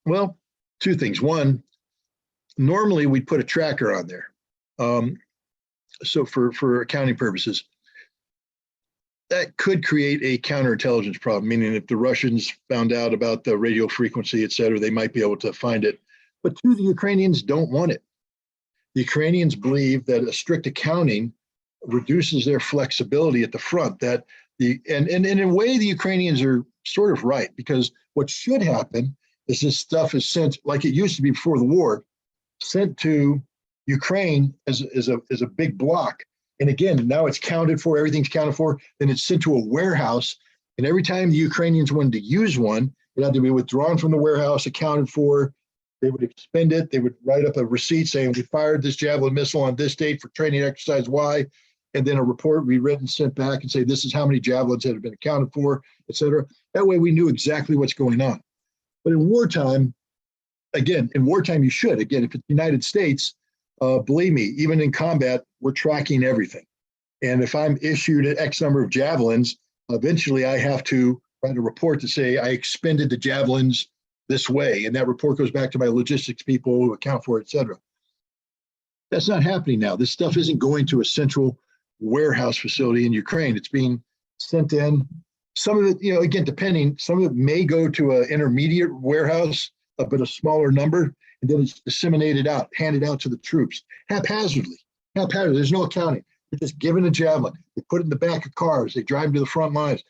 well, two things. One, normally we'd put a tracker on there. So for accounting purposes, that could create a counterintelligence problem, meaning if the Russians found out about the radio frequency, et cetera, they might be able to find it. But two, the Ukrainians don't want it. The Ukrainians believe that a strict accounting reduces their flexibility at the front. That and in a way, the Ukrainians are sort of right, because what should happen is this stuff is sent, like it used to be before the war, sent to Ukraine as a big block. And again, now it's counted for, everything's counted for, then it's sent to a warehouse. And every time the Ukrainians wanted to use one, it had to be withdrawn from the warehouse, accounted for. They would expend it. They would write up a receipt saying, we fired this Javelin missile on this date for training exercise Y. And then a report would be written, sent back and say, this is how many Javelins that have been accounted for, et cetera. That way we knew exactly what's going on. But in wartime, again, you should. Again, if it's the United States, believe me, even in combat, we're tracking everything. And if I'm issued an X number of Javelins, eventually I have to write a report to say I expended the Javelins this way. And that report goes back to my logistics people who account for it, et cetera. That's not happening now. This stuff isn't going to a central warehouse facility in Ukraine. It's being sent in. Some of it, again, depending, some of it may go to an intermediate warehouse, but a smaller number. And then it's disseminated out, handed out to the troops haphazardly. There's no accounting. They're just given a Javelin. They put it in the back of cars. They drive them to the front lines.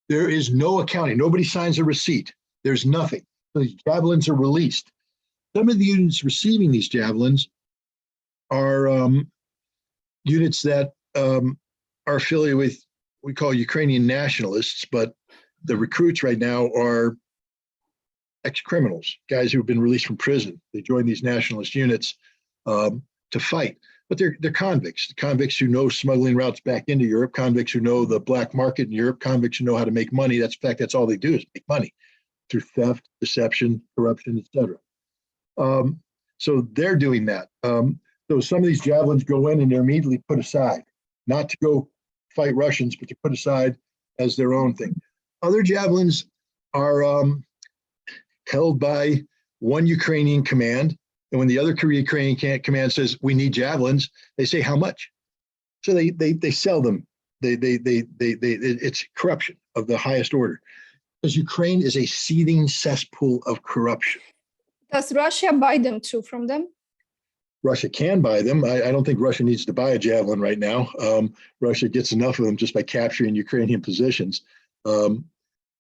There is no accounting. Nobody signs a receipt. There's nothing. So these Javelins are released. Some of the units receiving these Javelins are units that are affiliated with, we call Ukrainian nationalists, but the recruits right now are ex-criminals, guys who have been released from prison. They join these nationalist units to fight, but they're convicts who know smuggling routes back into Europe, convicts who know the black market in Europe, convicts who know how to make money. That's all they do is make money through theft, deception, corruption, etc. So they're doing that. So some of these Javelins go in and they're immediately put aside, not to go fight Russians, but to put aside as their own thing. Other Javelins are held by one Ukrainian command. And when the other Ukrainian command says, we need Javelins, they say, how much? So they sell them. It's corruption of the highest order. Because Ukraine is a seething cesspool of corruption.
Does Russia buy them too from them?
Russia can buy them. I don't think Russia needs to buy a Javelin right now. Russia gets enough of them just by capturing Ukrainian positions. But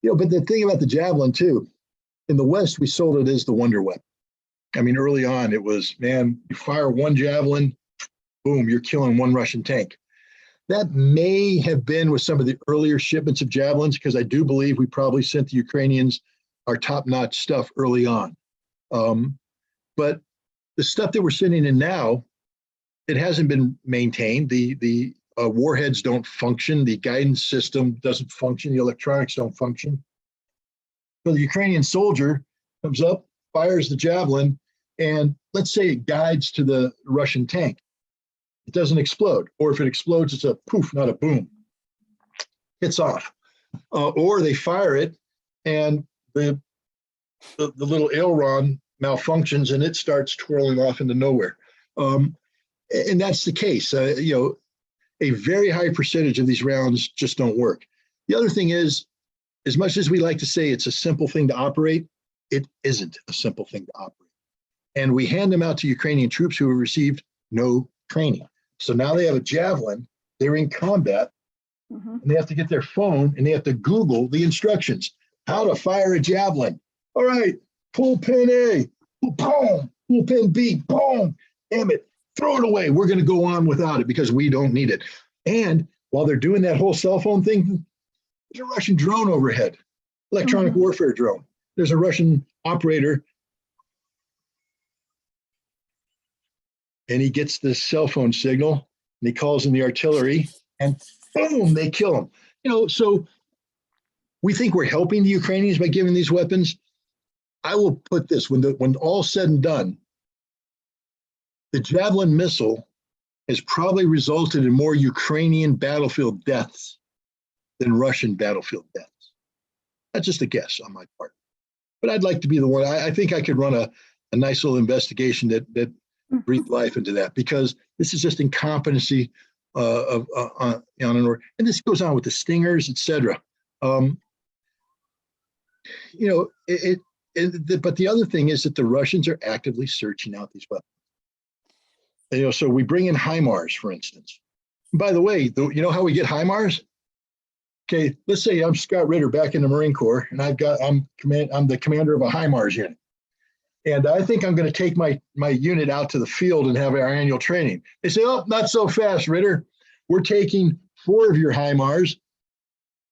the thing about the Javelin too, in the West, we sold it as the wonder weapon. I mean, early on, it was, man, you fire one Javelin, boom, you're killing one Russian tank. That may have been with some of the earlier shipments of Javelins, because I do believe we probably sent the Ukrainians our top-notch stuff early on. But the stuff that we're sending in now, it hasn't been maintained. The warheads don't function. The guidance system doesn't function. The electronics don't function. So the Ukrainian soldier comes up, fires the Javelin, and let's say it guides to the Russian tank. It doesn't explode. Or if it explodes, it's a poof, not a boom. Hits off. Or they fire it, and the little aileron malfunctions, and it starts twirling off into nowhere. And that's the case. A very high percentage of these rounds just don't work. The other thing is, as much as we like to say it's a simple thing to operate, it isn't a simple thing to operate. And we hand them out to Ukrainian troops who have received no training. So now they have a Javelin, they're in combat, and they have to get their phone and they have to Google the instructions, how to fire a Javelin. All right, pull pin A, boom, pull pin B, boom, damn it, throw it away. We're going to go on without it because we don't need it. And while they're doing that whole cell phone thing, there's a Russian drone overhead, electronic warfare drone. There's a Russian operator, and he gets this cell phone signal, and he calls in the artillery, and boom, they kill him. You know, so we think we're helping the Ukrainians by giving these weapons. I will put this, when all's said and done, the Javelin missile has probably resulted in more Ukrainian battlefield deaths than Russian battlefield deaths. That's just a guess on my part. But I'd like to be the one. I think I could run a nice little investigation that breathed life into that, because this is just incompetency on an order. And this goes on with the Stingers, etc. You know, but the other thing is that the Russians are actively searching out these weapons. You know, so we bring in HIMARS, for instance. And by the way, you know how we get HIMARS? Okay, let's say I'm Scott Ritter back in the Marine Corps, and I'm the commander of a HIMARS unit. And I think I'm going to take my unit out to the field and have our annual training. They say, oh, not so fast, Ritter. We're taking 4 of your HIMARS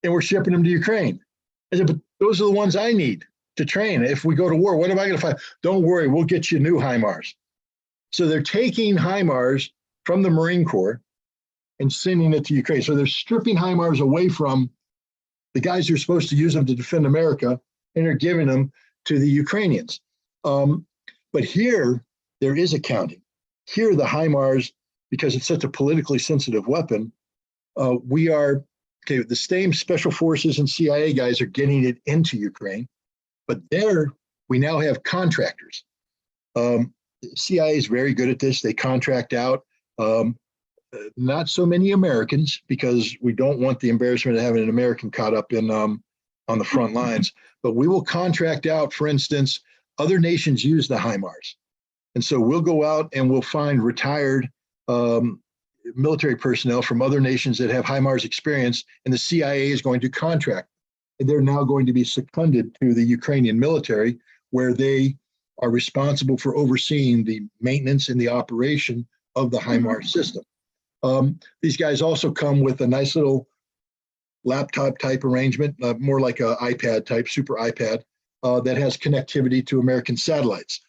and we're shipping them to Ukraine. I said, but those are the ones I need to train. If we go to war, what am I going to find? Don't worry, we'll get you new HIMARS. So they're taking HIMARS from the Marine Corps and sending it to Ukraine. So they're stripping HIMARS away from the guys who are supposed to use them to defend America, and they're giving them to the Ukrainians. But here, there is accounting. Here, the HIMARS, because it's such a politically sensitive weapon, the same special forces and CIA guys are getting it into Ukraine, but there we now have contractors. CIA is very good at this. They contract out. Not so many Americans, because we don't want the embarrassment of having an American caught up in on the front lines. But we will contract out, for instance, other nations use the HIMARS. And so we'll go out and we'll find retired military personnel from other nations that have HIMARS experience, and the CIA is going to contract. And they're now going to be seconded to the Ukrainian military, where they are responsible for overseeing the maintenance and the operation of the HIMARS system. These guys also come with a nice little laptop type arrangement, more like an iPad type, super iPad, that has connectivity to American satellites.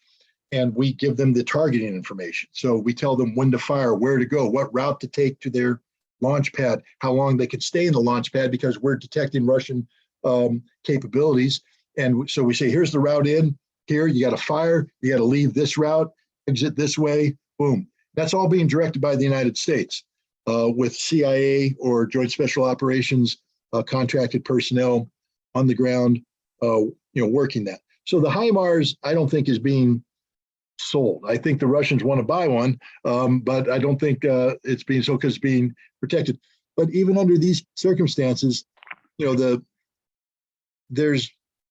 And we give them the targeting information. So we tell them when to fire, where to go, what route to take to their launch pad, how long they could stay in the launch pad, because we're detecting Russian capabilities. And so we say, here's the route in, here, you got to fire, you got to leave this route, exit this way, boom. That's all being directed by the United States with CIA or Joint Special Operations contracted personnel on the ground, working that. So the HIMARS, I don't think, is being sold. I think the Russians want to buy one, but I don't think it's being sold because it's being protected. But even under these circumstances, there's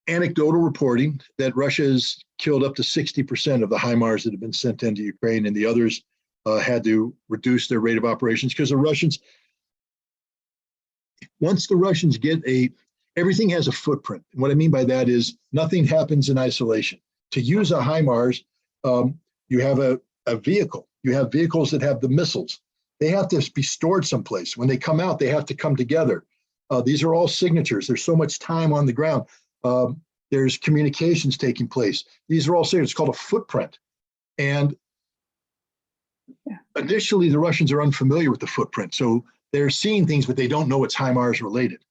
anecdotal reporting that Russia has killed up to 60% of the HIMARS that have been sent into Ukraine, and the others had to reduce their rate of operations because the Russians, once the Russians get everything has a footprint. And what I mean by that is nothing happens in isolation. To use a HIMARS, you have a vehicle. You have vehicles that have the missiles. They have to be stored someplace. When they come out, they have to come together. These are all signatures. There's so much time on the ground. There's communications taking place. These are all signatures. It's called a footprint. And initially, the Russians are unfamiliar with the footprint. So they're seeing things, but they don't know it's HIMARS related.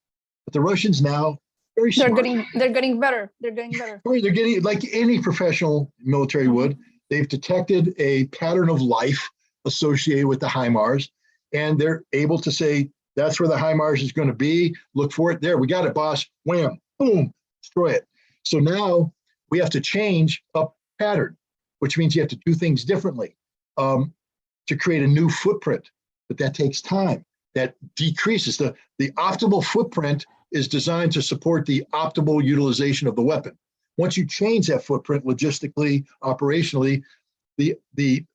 But the Russians now, very smart.
They're getting better. They're getting better.
They're getting, like any professional military would, they've detected a pattern of life associated with the HIMARS, and they're able to say, that's where the HIMARS is going to be. Look for it there. We got it, boss. Wham, boom, destroy it. So now we have to change a pattern, which means you have to do things differently to create a new footprint. But that takes time. That decreases. The optimal footprint is designed to support the optimal utilization of the weapon. Once you change that footprint logistically, operationally, the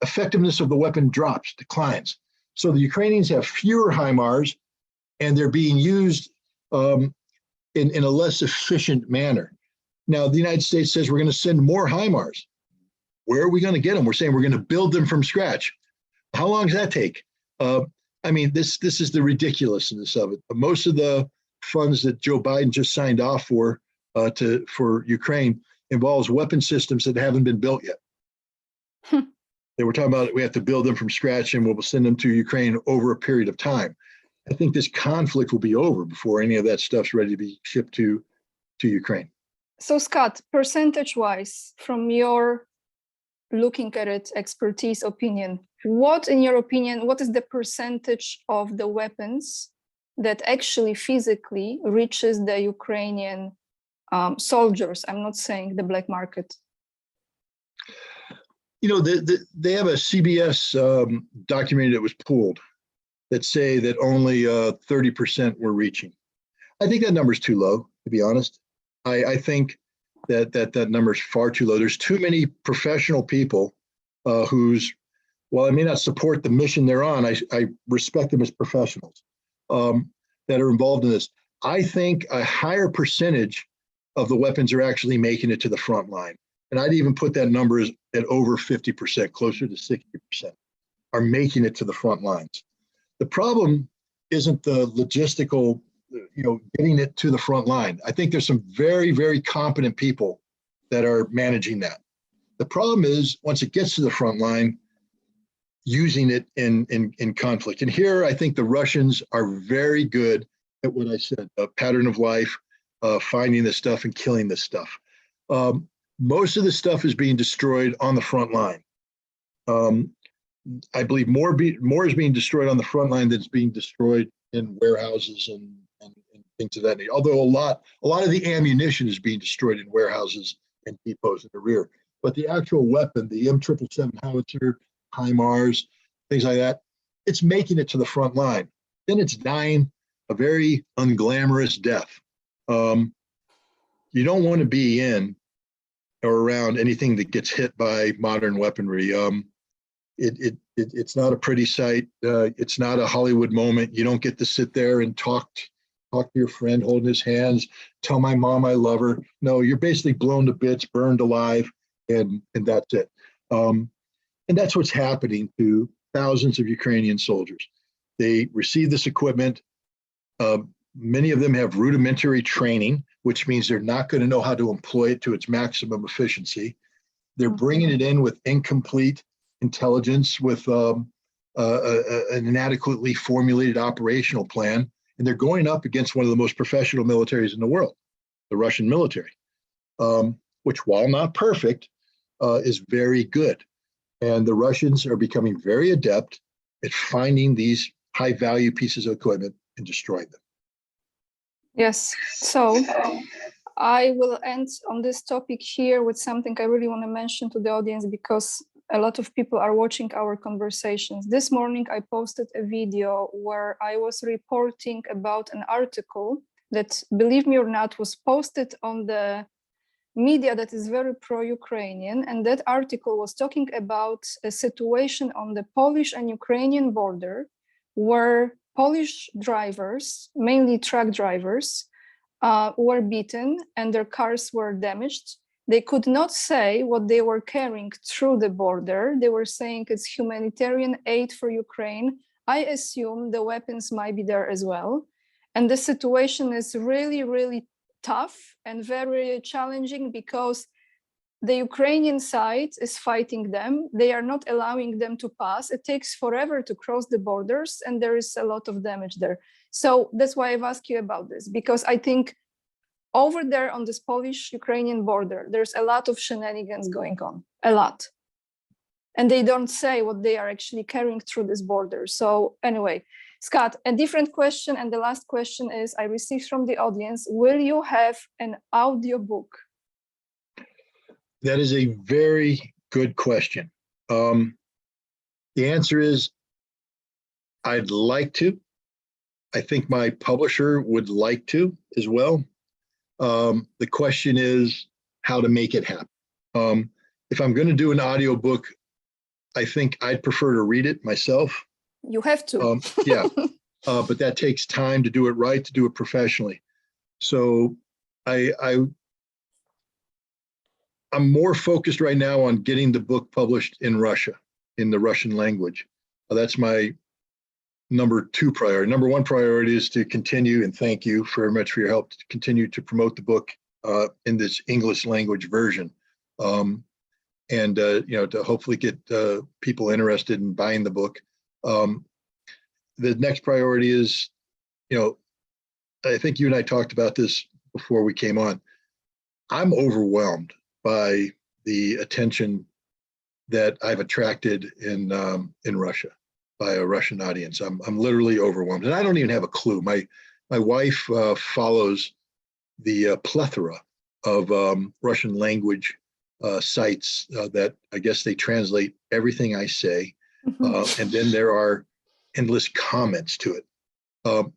effectiveness of the weapon drops, declines. So the Ukrainians have fewer HIMARS, and they're being used in a less efficient manner. Now, the United States says we're going to send more HIMARS. Where are we going to get them? We're saying we're going to build them from scratch. How long does that take? I mean, this is the ridiculousness of it. Most of the funds that Joe Biden just signed off for Ukraine involves weapon systems that haven't been built yet. They were talking about we have to build them from scratch and we'll send them to Ukraine over a period of time. I think this conflict will be over before any of that stuff's ready to be shipped to Ukraine.
So Scott, percentage-wise, from your looking at it, expertise, opinion, what in your opinion, what is the percentage of the weapons that actually physically reaches the Ukrainian soldiers? I'm not saying the black market.
You know, they have a CBS documentary that was pulled that say that only 30% were reaching. I think that number is too low, to be honest. I think that number is far too low. There's too many professional people while I may not support the mission they're on, I respect them as professionals that are involved in this. I think a higher percentage of the weapons are actually making it to the front line. And I'd even put that number at over 50%, closer to 60%, are making it to the front lines. The problem isn't the logistical, getting it to the front line. I think there's some very, very competent people that are managing that. The problem is once it gets to the front line, using it in conflict. And here, I think the Russians are very good at what I said, a pattern of life, finding this stuff and killing this stuff. Most of the stuff is being destroyed on the front line. I believe more is being destroyed on the front line than is being destroyed in warehouses and things of that nature. Although a lot of the ammunition is being destroyed in warehouses and depots in the rear. But the actual weapon, the M777 howitzer, HIMARS, things like that, it's making it to the front line. Then it's dying a very unglamorous death. You don't want to be in or around anything that gets hit by modern weaponry. It's not a pretty sight. It's not a Hollywood moment. You don't get to sit there and talk to your friend holding his hands, tell my mom I love her. No, you're basically blown to bits, burned alive, and that's it. And that's what's happening to thousands of Ukrainian soldiers. They receive this equipment. Many of them have rudimentary training, which means they're not going to know how to employ it to its maximum efficiency. They're bringing it in with incomplete intelligence, with an inadequately formulated operational plan, and they're going up against one of the most professional militaries in the world, the Russian military, which, while not perfect, is very good. And the Russians are becoming very adept at finding these high-value pieces of equipment and destroying them.
Yes, so I will end on this topic here with something I really want to mention to the audience, because a lot of people are watching our conversations. This morning, I posted a video where I was reporting about an article that, believe me or not, was posted on the media that is very pro-Ukrainian. And that article was talking about a situation on the Polish and Ukrainian border where Polish drivers, mainly truck drivers, were beaten and their cars were damaged. They could not say what they were carrying through the border. They were saying it's humanitarian aid for Ukraine. I assume the weapons might be there as well. And the situation is really, really tough and very challenging because the Ukrainian side is fighting them. They are not allowing them to pass. It takes forever to cross the borders, and there is a lot of damage there. So that's why I've asked you about this, because I think over there on this Polish-Ukrainian border, there's a lot of shenanigans going on, a lot. And they don't say what they are actually carrying through this border. So anyway, Scott, a different question, and the last question is, I received from the audience, will you have an audiobook?
That is a very good question. The answer is, I'd like to. I think my publisher would like to as well. The question is how to make it happen. If I'm going to do an audiobook, I think I'd prefer to read it myself.
You have to.
Yeah, but that takes time to do it right, to do it professionally. So I'm more focused right now on getting the book published in Russia, in the Russian language. That's my number 2 priority. Number 1 priority is to continue, and thank you very much for your help, to continue to promote the book in this English language version. And to hopefully get people interested in buying the book. The next priority is, I think you and I talked about this before we came on. I'm overwhelmed by the attention that I've attracted in Russia by a Russian audience. I'm literally overwhelmed, and I don't even have a clue. My wife follows the plethora of Russian language sites that I guess they translate everything I say, and then there are endless comments to it,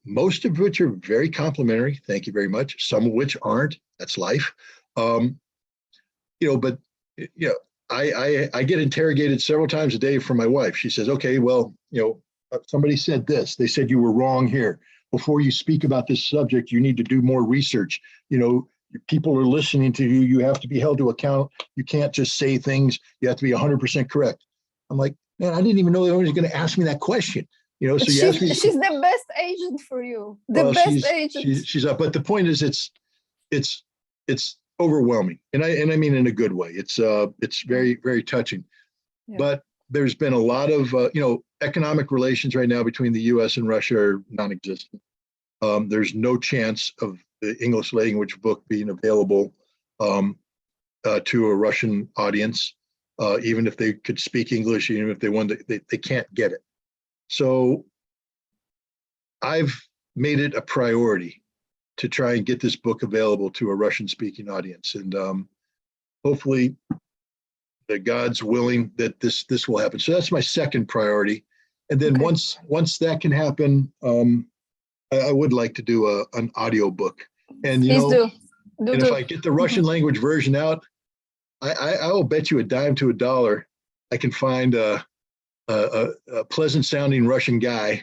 most of which are very complimentary. Thank you very much. Some of which aren't. That's life. But I get interrogated several times a day from my wife. She says, "Okay, well, somebody said this. They said you were wrong here. Before you speak about this subject, you need to do more research. People are listening to you. You have to be held to account. You can't just say things. You have to be 100% correct." I'm like, man, I didn't even know they were going to ask me that question. So you asked me.
She's the best agent for you. Best agent.
She's up. But the point is, it's overwhelming, and I mean in a good way. It's very, very touching. Yeah. But there's been a lot of economic relations right now between the U.S. and Russia are non-existent. There's no chance of the English language book being available to a Russian audience, even if they could speak English, even if they wanted, they can't get it. So I've made it a priority to try and get this book available to a Russian-speaking audience, and hopefully, that God's willing that this will happen. So that's my second priority, and then once that can happen, I would like to do an audio book. And if I get the Russian language version out, I will bet you a dime to a dollar I can find a pleasant sounding Russian guy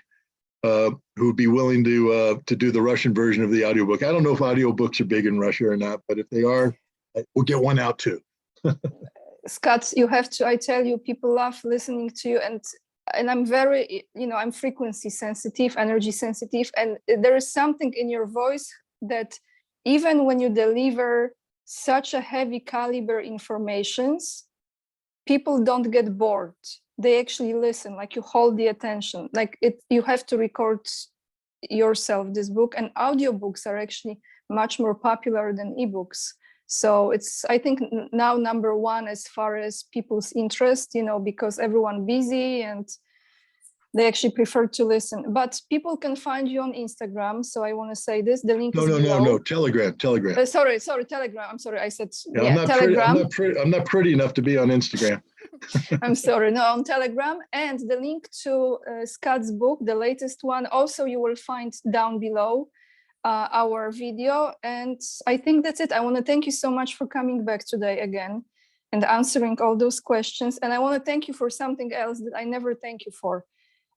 who would be willing to do the Russian version of the audiobook. I don't know if audiobooks are big in Russia or not, but if they are, we'll get one out too.
Scott, you have to, I tell you, people love listening to you, and I'm very, I'm frequency sensitive, energy sensitive, and there is something in your voice that even when you deliver such a heavy caliber informations, people don't get bored. They actually listen, like you hold the attention, like you have to record yourself this book, and audiobooks are actually much more popular than ebooks. So it's, I think, now number 1 as far as people's interest, because everyone busy and they actually prefer to listen. But people can find you on Instagram. So I want to say this, the link is below.
No, Telegram.
Sorry, Telegram. I'm sorry, I said
Telegram. I'm not pretty enough to be on Instagram.
I'm sorry, no, on Telegram. And the link to Scott's book, the latest one, also you will find down below our video. And I think that's it. I want to thank you so much for coming back today again and answering all those questions. And I want to thank you for something else that I never thank you for.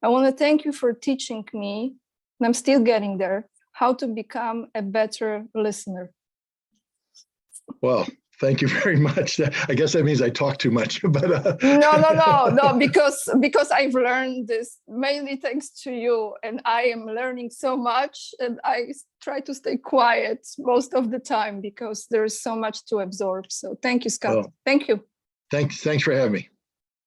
I want to thank you for teaching me, and I'm still getting there, how to become a better listener.
Well, thank you very much. I guess that means I talk too much, but
no, because I've learned this mainly thanks to you, and I am learning so much, and I try to stay quiet most of the time because there's so much to absorb. So thank you, Scott.
Well,
thank you.
Thanks for having me.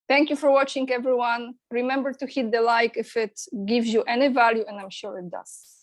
Thank you for watching, everyone. Remember to hit the like if it gives you any value, and I'm sure it does.